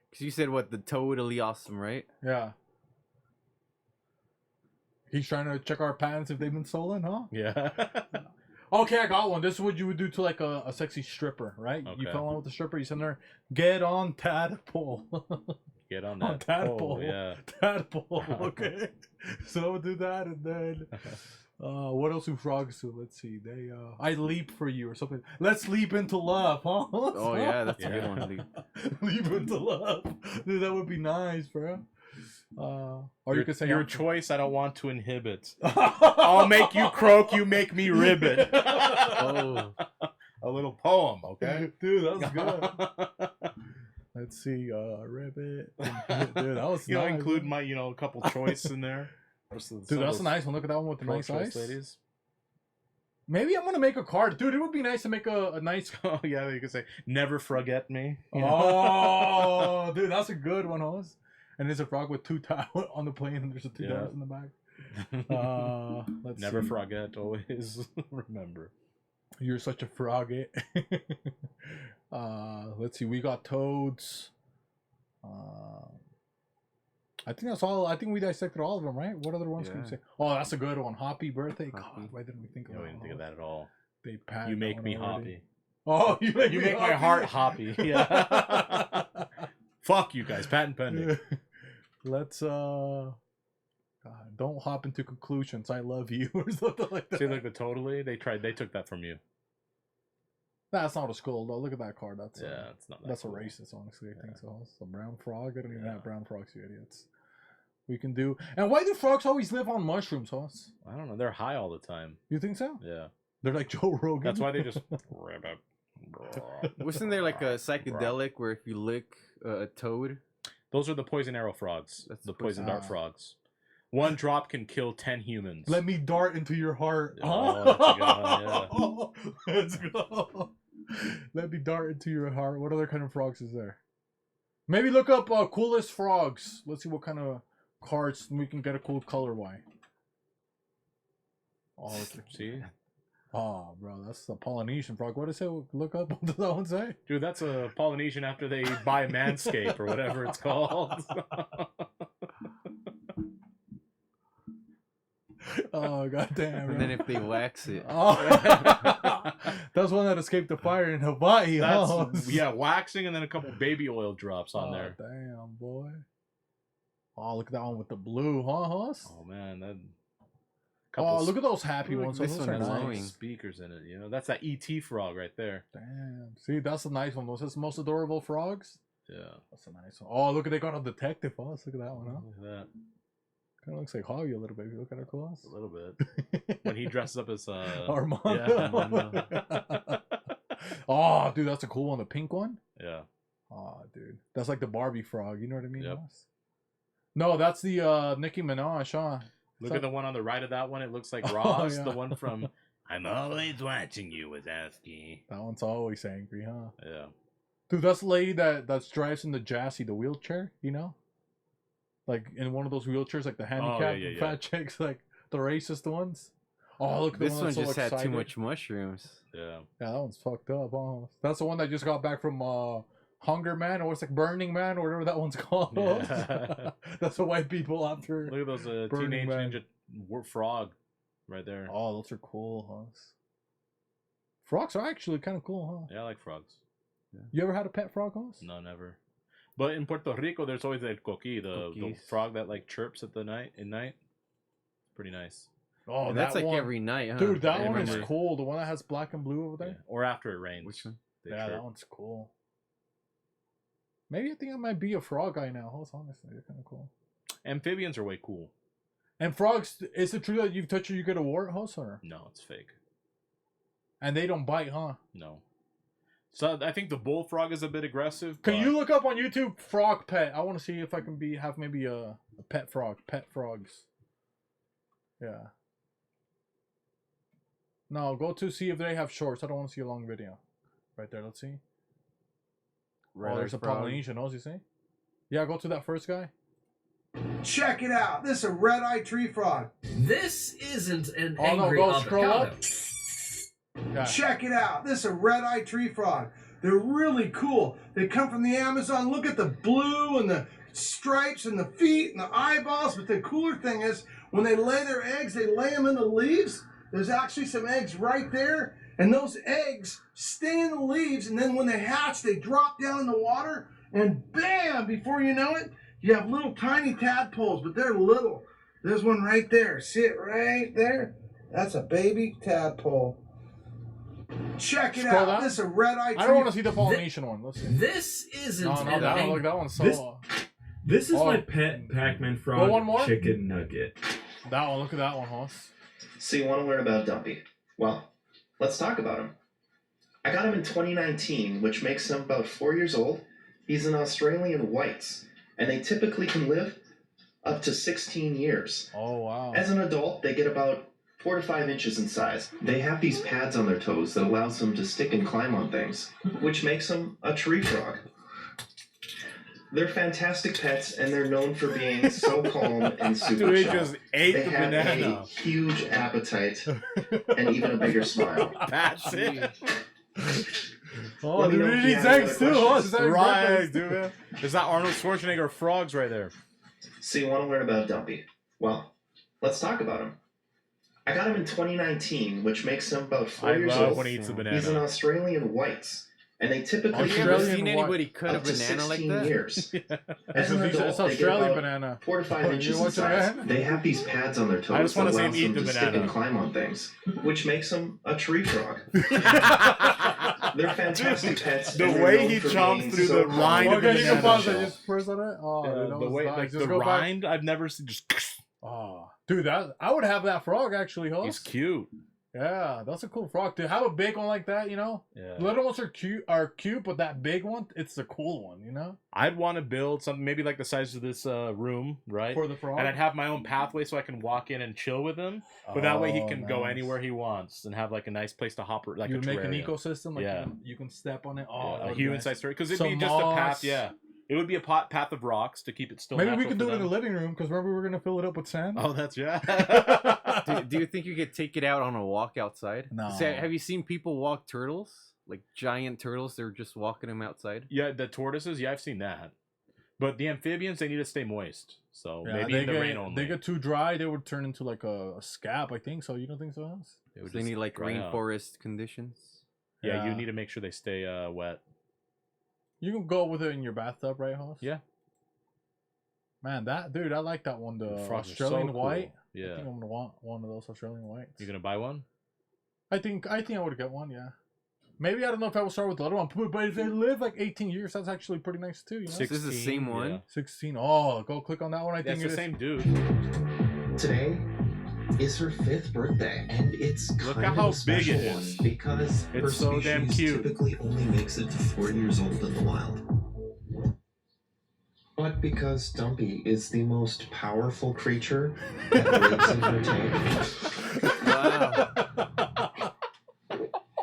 Because you said what, the totally awesome, right? Yeah. He's trying to check our patents if they've been stolen, huh? Yeah. Okay, I got one. This is what you would do to like a sexy stripper, right? You Okay. fell in love with the stripper, you send her, get on tadpole. Get on On that tadpole. pole, yeah. Tadpole, okay. So we'll do that, and then What else do frogs do? Let's see. They I leap for you or something. Let's leap into love, huh? Oh yeah, that's a good one. Leap into love. Dude, that would be nice, bro. Or you could say your choice. I don't want to inhibit. I'll make you croak. You make me ribbit. Oh, a little poem, okay? Dude, that was good. Let's see, ribbit. Dude, that was you nice. know, include my a couple choice in there. Dude, that's a nice one. Look at that one with the nice choice eyes. ladies. Maybe I'm gonna make a card, dude. It would be nice to make a nice. Oh yeah, you could say never forget me. Oh, dude, that's a good one, Hoss. And there's a frog with two towels on the plane, and there's a two towels in the back. Let's never see. forget, always remember. You're such a frog. Let's see. We got toads. I think that's all. I think we dissected all of them, right? What other ones can we say? Oh, that's a good one. Happy birthday. Hoppy. God, why didn't we think of No, that? we didn't think of that at all. They packed You that make one me already. hoppy. Oh, you make You me make my heart hoppy. Yeah. Fuck you guys. Patent pending. Let's God, don't hop into conclusions. I love you or something like that. See, like the totally. They took that from you. That's not a skull though. Look at that card. That's It's not. that's cool. a racist, honestly. I think so. It's a brown frog. I don't even Yeah. have brown frogs, you idiots. We can do. And why do frogs always live on mushrooms, Hoss? I don't know. They're high all the time. You think so? Yeah. They're like Joe Rogan. That's why they just. wasn't there like a psychedelic where if you lick a toad? Those are the poison arrow frogs. That's the the poison poison- dart frogs. One drop can kill 10 humans. Let me dart into your heart. Oh, Let's go. Let me dart into your heart. What other kind of frogs is there? Maybe look up coolest frogs. Let's see what kind of cards we can get a cool color. Why? Oh, See? oh, bro, that's a Polynesian frog. What does it look up? What does that one say? Dude, that's a Polynesian after they buy Manscaped or whatever it's called. Oh, goddamn. And then if they wax it, Oh. That's one that escaped the fire in Hawaii. That's, yeah, waxing and then a couple baby oil drops on there. Damn, boy. Oh, look at that one with the blue, huh, Hoss? Oh, man. That Oh, look at those happy Look, ones. this Those one are is nice. glowing. speakers in it, you know? That's that ET frog right there. Damn. See, that's a nice one. Those are the most adorable frogs. Yeah. That's a nice one. Oh, look at they got a detective, Hoss. Look at that one, huh? Look at that. Kind of looks like Hoggy a little bit. If you look at her claws. A little bit. When he dresses up as Armando. Yeah, Armando. Oh, dude, that's a cool one. The pink one. Yeah. Oh, dude, that's like the Barbie frog. You know what I mean? Yep. Hoss? No, that's the Nicki Minaj, huh? Look So- at the one on the right of that one. It looks like Oh, Ross, yeah. the one from I'm Always Watching You with Asky. That one's always angry, huh? Yeah. Dude, that's the lady that drives in the Jassy, the wheelchair, you know? Like in one of those wheelchairs, like the handicapped yeah, yeah. fat chicks, like the racist ones. Oh, look at this the one one that's just so had too excited. much mushrooms. Yeah. Yeah, that one's fucked up. Oh, that's the one that just got back from Hunger Man, or it's like Burning Man, or whatever that one's called. Yeah. That's the white people after. Look at those Burning Teenage Man. Ninja Frog right there. Oh, those are cool, huh? Frogs are actually kind of cool, huh? Yeah, I like frogs. You ever had a pet frog, Hoss? No, never. But in Puerto Rico, there's always el coqui, the Coquis. frog that like chirps at night. Pretty nice. Oh, That's that like one. every night, huh? Dude, that I one is remember. cool. The one that has black and blue over Yeah. there. Or after it rains. Which one? They Yeah, chirp. that one's cool. Maybe I think I might be a frog guy now. Hoss, honestly, they're kind of cool. Amphibians are way cool. And frogs, is it true that you've touched it, you get a wart, Hoss, or? No, it's fake. And they don't bite, huh? No. So I think the bullfrog is a bit aggressive. Can but- you look up on YouTube frog pet? I want to see if I can have maybe a pet frog. Pet frogs. Yeah. No, go to see if they have shorts. I don't want to see a long video. Right there, let's see. Red Oh, there's a frog. Polynesian. Oh, you see? Yeah, go to that first guy. Check it out. This is a red-eyed tree frog. This isn't an Oh, no, angry go scroll avocado. up. Yeah. Check it out. This is a red-eyed tree frog. They're really cool. They come from the Amazon. Look at the blue and the stripes and the feet and the eyeballs. But the cooler thing is, when they lay their eggs, they lay them in the leaves. There's actually some eggs right there. And those eggs stay in the leaves. And then when they hatch, they drop down in the water. And bam, before you know it, you have little tiny tadpoles. But they're little. There's one right there. See it right there? That's a baby tadpole. Check it Scroll out. down. This is a red-eyed tree. I don't want to see the pollination one. Let's see. This isn't No, an that one. ang- Look, that one's so. This- This is Oh. my pet Pac-Man frog one more? chicken nugget. That one. Look at that one, Hoss. So you want to learn about Dumpy? Well, let's talk about him. I got him in 2019, which makes him about 4 years old. He's an Australian whites, and they typically can live up to 16 years. Oh wow. As an adult, they get about 4 to 5 inches in size. They have these pads on their toes that allows them to stick and climb on things, which makes them a tree frog. They're fantastic pets, and they're known for being so calm and super Dude, he shy. just ate They the have banana. a huge appetite and even a bigger smile. That's it. Oh, Let me dude, know he if you eats have any eggs other too. Hoss, questions. is that your Right, breakfast? dude. Is that Arnold Schwarzenegger frogs right there? So you want to learn about Dumpy? Well, let's talk about him. I got him in 2019, which makes him about 4 I years love old. when he eats the He's an banana. Australian whites, and they typically Have you ever Australian seen white. anybody cut a up to banana 16 like that? years. It's, As an it's adult, they get Australian about banana. 4 to 5 Oh, you inches in watching size. that? They have these pads on their toes I just wanna that see him allows eat them the to stick banana. and climb on things, which makes them a tree frog. They're fantastic pets. The and they're way known he for chomps being through so the calm rind of and the Okay, you can banana. pause it. Just press on it. Oh, dude, that the was way, nice. like Just the go back. rind, I've never seen. Just Oh, dude, that I would have that frog actually, Hoss. he's cute. Yeah, that's a cool frog. To have a big one like that, you know. Yeah. Little ones are cute, but that big one, it's the cool one, you know. I'd want to build something maybe like the size of this room, right? For the frog. And I'd have my own pathway so I can walk in and chill with him. But that way he can go nice. anywhere he wants and have like a nice place to hop, like you a make an terrarium. ecosystem, like Yeah. you can step on it. Oh, Yeah, that a would be human nice. sized story because it'd Some be just a path. moss. Yeah, it would be a path of rocks to keep it still. Maybe we natural could for do it in them. the living room because remember we were gonna fill it up with sand. Oh, that's yeah. Do you think you could take it out on a walk outside? No. Say, have you seen people walk turtles? Like giant turtles, they're just walking them outside. Yeah, the tortoises. Yeah, I've seen that. But the amphibians, they need to stay moist. So Yeah, maybe they in the get, rain only. They get too dry, they would turn into like a scab. I think so. You don't think so? Hans? They would They just need like dry out. rainforest conditions. Yeah, Yeah. you need to make sure they stay wet. You can go with it in your bathtub, right, Hoss? Yeah. Man, that dude, I like that one. The Frogs are so Australian cool. white. I Yeah. think I'm gonna want one of those Australian whites. You gonna buy one? I think I would get one. Yeah. Maybe I don't know if I will start with the other one, but if they live like 18 years, that's actually pretty nice too. You know. This is the same one? Yeah. 16. Oh, go click on that one. I That's think the it is. same dude. Today is her 5th birthday, and it's Look kind at of how a special big it one is. because her It's so damn species cute. typically only makes it to 4 years old in the wild. But because Dumpy is the most powerful creature that lives in her tank, Wow.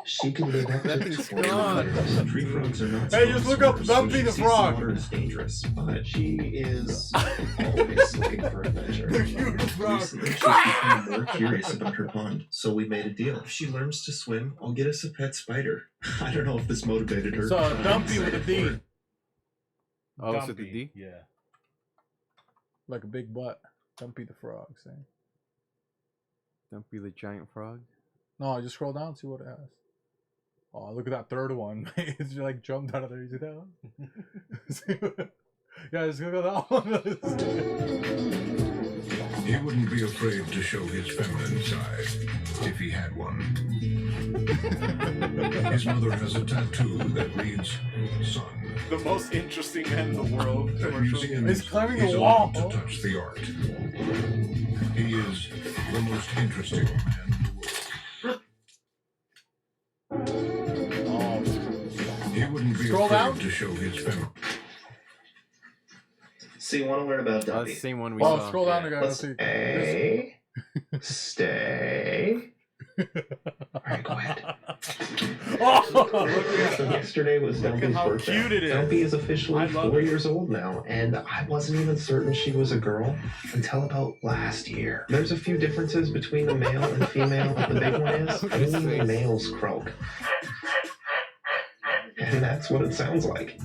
she can live up to That thing's 20 gone. years. Tree frogs are not Hey, just look up strong Dumpy the so she Frog. sees water is dangerous, but she is always looking for adventure. Recently, she's become more curious about her pond, so we made a deal. If she learns to swim, I'll get us a pet spider. I don't know if this motivated her. So but I'm Dumpy with a excited D, for it. Oh, so the Dumpy, D? Yeah. like a big butt. Dumpy the frog. See? Dumpy the giant frog. No, just scroll down, see what it has. Oh, look at that third one. It's just like jumped out of there. You see that one? Yeah, just look at that one. He wouldn't be afraid to show his feminine side if he had one. His mother has a tattoo that reads, "Son." The most interesting man in the world. At museums, He's climbing he's the wall. allowed to touch the art. He is the most interesting man in the world. Oh, He wouldn't be Scroll afraid down. to show his feminine. So you want to learn about Oh, Dumpy? the same one we oh, saw. scroll down Yeah. again. Let's See. Stay. Alright, go ahead. Oh, Yesterday was Look at Dumpy's how birthday. cute it is. Dumpy is officially I love 4 it. years old now, and I wasn't even certain she was a girl until about last year. There's a few differences between the male and female, but the big one is only the males croak. And that's what it sounds like.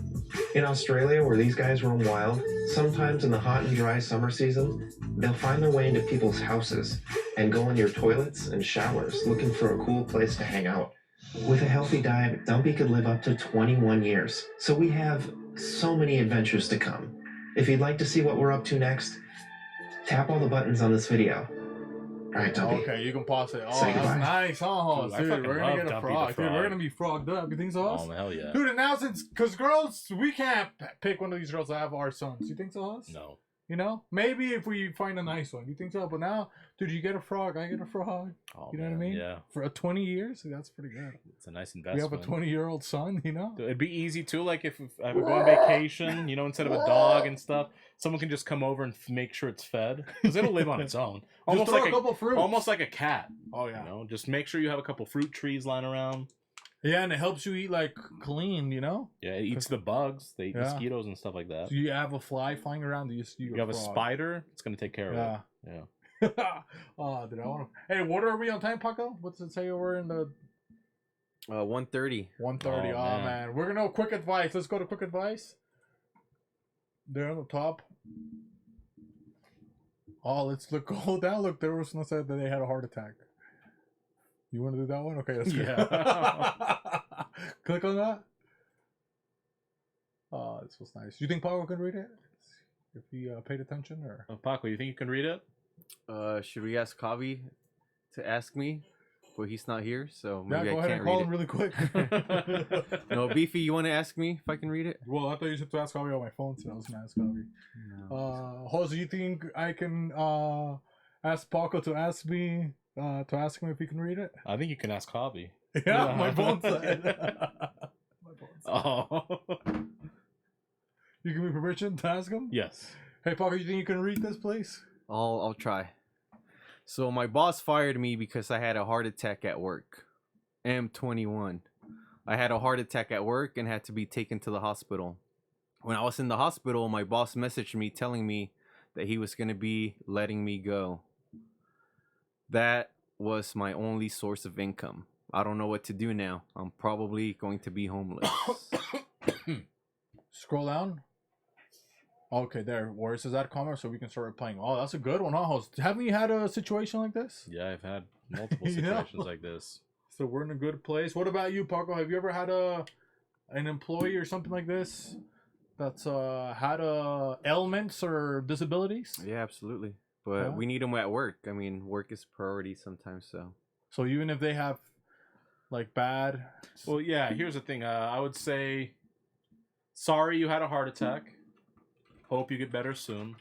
In Australia, where these guys roam wild, sometimes in the hot and dry summer season, they'll find their way into people's houses and go in your toilets and showers looking for a cool place to hang out. With a healthy diet, Dumpy could live up to 21 years. So we have so many adventures to come. If you'd like to see what we're up to next, tap all the buttons on this video. All right, Dumpy. Okay, you can pause it. Oh, Say that's goodbye. nice, huh? Dude, I Dude, fucking we're gonna love get a Dumpy the frog. Dude, we're Frog. gonna be frogged up. You think so? Oh, hell yeah. Dude, and now because girls, we can't pick one of these girls to have our sons. You think so, us? No. You know? Maybe if we find a nice one. You think so? But now, dude, you get a frog, I get a frog. Oh, You know what I man, mean? Yeah. For 20 years, that's pretty good. It's a nice We investment. have a 20-year-old son, you know? Dude, it'd be easy too, like if I would go on vacation, you know, instead of a dog and stuff, someone can just come over and make sure it's fed because it'll live on its own. Just throw a couple fruits. Almost like a cat. Oh, yeah. You know, just make sure you have a couple fruit trees lying around. Yeah, and it helps you eat, like, clean, you know? Yeah, it eats the bugs. They eat Yeah. mosquitoes and stuff like that. So you have a fly flying around, you You have a spider, it's gonna take care of Yeah. it. Yeah. Oh, dude, I want to. Hey, what are we on time, Paco? What's it say we're in the 1:30. 1:30? Oh, Oh, man. man. We're gonna know quick advice. Let's go to quick advice. There on the top. Oh, let's look. Go down. Look, there was no said that they had a heart attack. You want to do that one? Okay, let's go. Yeah. Click on that. Oh, this was nice. You think Paco can read it? If he paid attention, or Paco, you think you can read it? Should we ask Kavi to ask me? But he's not here, so yeah, maybe go I ahead can't and call read him it. really quick. No, Beefy, you want to ask me if I can read it? Well, I thought you said to ask Javi on my phone, so I was gonna ask Javi. Jose, you think I can ask Paco to ask me if he can read it? I think you can ask Hobby. Yeah, my phone said. My phone said. Oh. You give me permission to ask him? Yes. Hey, Paco, you think you can read this, please? I'll try. So my boss fired me because I had a heart attack at work. M21. I had a heart attack at work and had to be taken to the hospital. When I was in the hospital, my boss messaged me telling me that he was going to be letting me go. That was my only source of income. I don't know what to do now. I'm probably going to be homeless. Scroll down. Okay, there. Where it says that comment, so we can start replaying. Oh, that's a good one, huh, host? Haven't you had a situation like this? Yeah, I've had multiple You know? situations like this. So we're in a good place. What about you, Paco? Have you ever had an employee or something like this that's had ailments or disabilities? Yeah, absolutely. But Yeah. we need them at work. I mean, work is priority sometimes, so. So even if they have like bad. Well, yeah, here's the thing. I would say, sorry you had a heart attack. Hope you get better soon.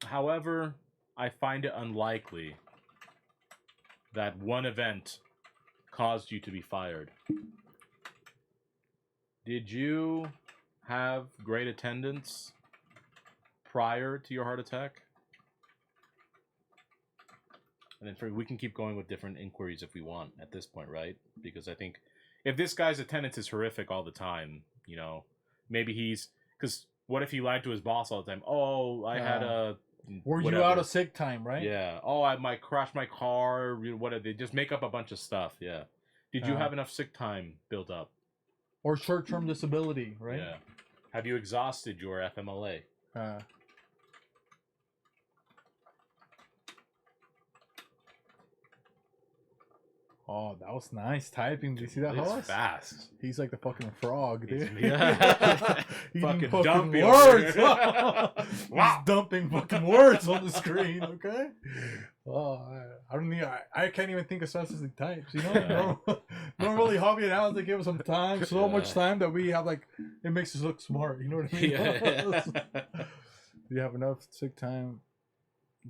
However, I find it unlikely that one event caused you to be fired. Did you have great attendance prior to your heart attack? And then we can keep going with different inquiries if we want at this point, right? Because I think if this guy's attendance is horrific all the time, you know, maybe because what if he lied to his boss all the time? Oh, I had a... Were whatever. you out of sick time, right? Yeah. Oh, I might crash my car. What did they just make up a bunch of stuff? Yeah. Did you have enough sick time built up? Or short-term disability, right? Yeah. Have you exhausted your FMLA? Oh, that was nice typing. Did you see that, It's Hollis? fast. He's like the fucking frog, dude. Yeah. He's Fucking fucking dumpy words. over He's dumping fucking words on the screen, okay? Oh, I don't need. I can't even think as fast as he types. You know, normally Hobby and Alan, they give us some time, so much time that we have like it makes us look smart. You know what I mean? Yeah. You have enough sick time.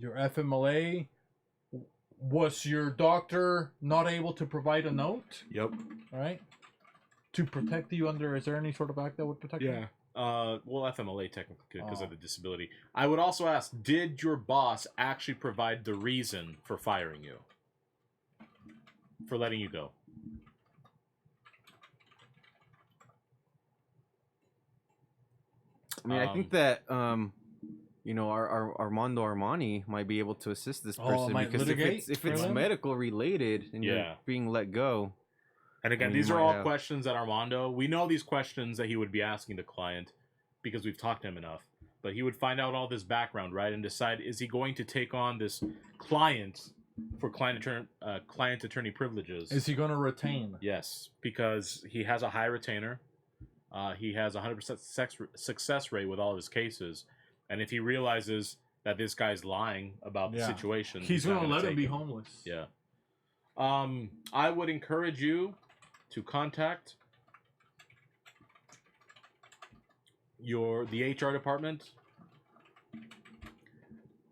Your FMLA. Was your doctor not able to provide a note? Yep. All right. To protect you under, is there any sort of act that would protect you? Yeah. Well, FMLA technically because of the disability. I would also ask, did your boss actually provide the reason for firing you? For letting you go? I mean, I think that you know, our Armando Armani might be able to assist this person because if it's medical related and you're being let go. And again, these are all questions that Armando, we know these questions that he would be asking the client because we've talked to him enough. But he would find out all this background, right, and decide, is he going to take on this client for client attorney privileges? Is he going to retain? Yes, because he has a high retainer. he has 100% success rate with all of his cases. And if he realizes that this guy's lying about the situation, he's not going to let him take be it. homeless. Yeah. I would encourage you to contact the HR department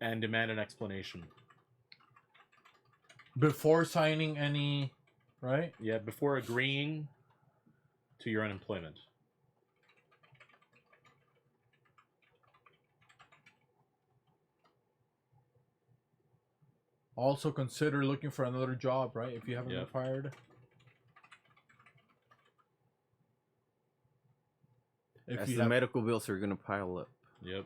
and demand an explanation. Before signing any, right? Yeah, before agreeing to your unemployment. Also consider looking for another job, right? If you haven't been fired. If the medical bills are going to pile up. Yep.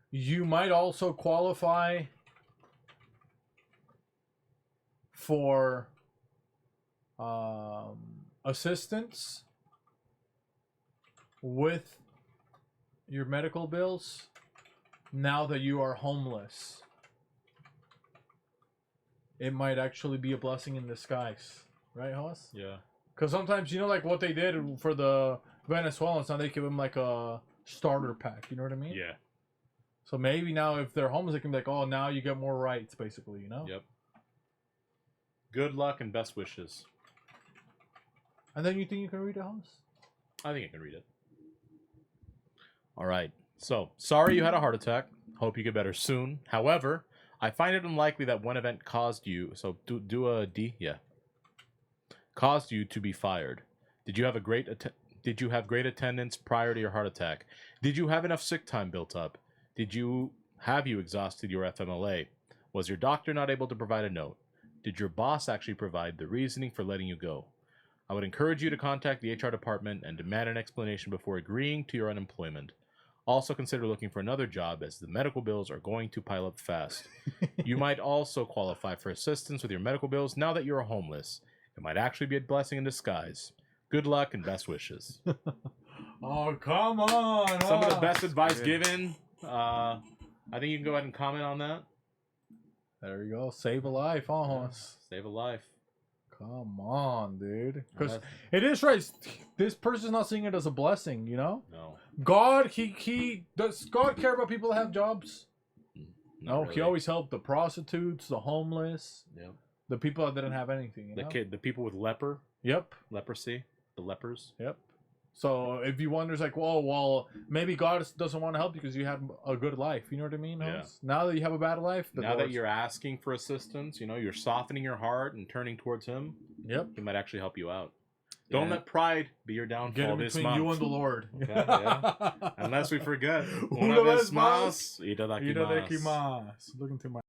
You might also qualify for assistance with your medical bills now that you are homeless. It might actually be a blessing in disguise. Right, Hoss? Yeah. Because sometimes, like what they did for the Venezuelans, now they give them like a starter pack. You know what I mean? Yeah. So maybe now if they're homeless, they can be like, oh, now you get more rights, basically, Yep. Good luck and best wishes. And then you think you can read it, Hoss? I think I can read it. All right. So, sorry you had a heart attack. Hope you get better soon. However, I find it unlikely that one event caused you... So, do a D? Yeah. Caused you to be fired. Did you have great attendance prior to your heart attack? Did you have enough sick time built up? Have you exhausted your FMLA? Was your doctor not able to provide a note? Did your boss actually provide the reasoning for letting you go? I would encourage you to contact the HR department and demand an explanation before agreeing to your unemployment. Also consider looking for another job as the medical bills are going to pile up fast. You might also qualify for assistance with your medical bills now that you're homeless. It might actually be a blessing in disguise. Good luck and best wishes. Oh, come on. Some of the best advice given. I think you can go ahead and comment on that. There you go. Save a life, Hoss. Save a life. Come on, dude. Because it is right. This person's not seeing it as a blessing, No. God, does God care about people that have jobs? No, really. He always helped the prostitutes, the homeless. Yep. The people that didn't have anything. The people with leprosy, the lepers. Yep. So if you wonder, it's like, well, maybe God doesn't want to help you because you had a good life. You know what I mean? Yeah. Now that you have a bad life, now that you're asking for assistance, you're softening your heart and turning towards Him. Yep. He might actually help you out. Yeah. Don't let pride be your downfall. Get in between you and the Lord. Okay, yeah. Unless we forget. Una vez más, itadakimasu. Looking to my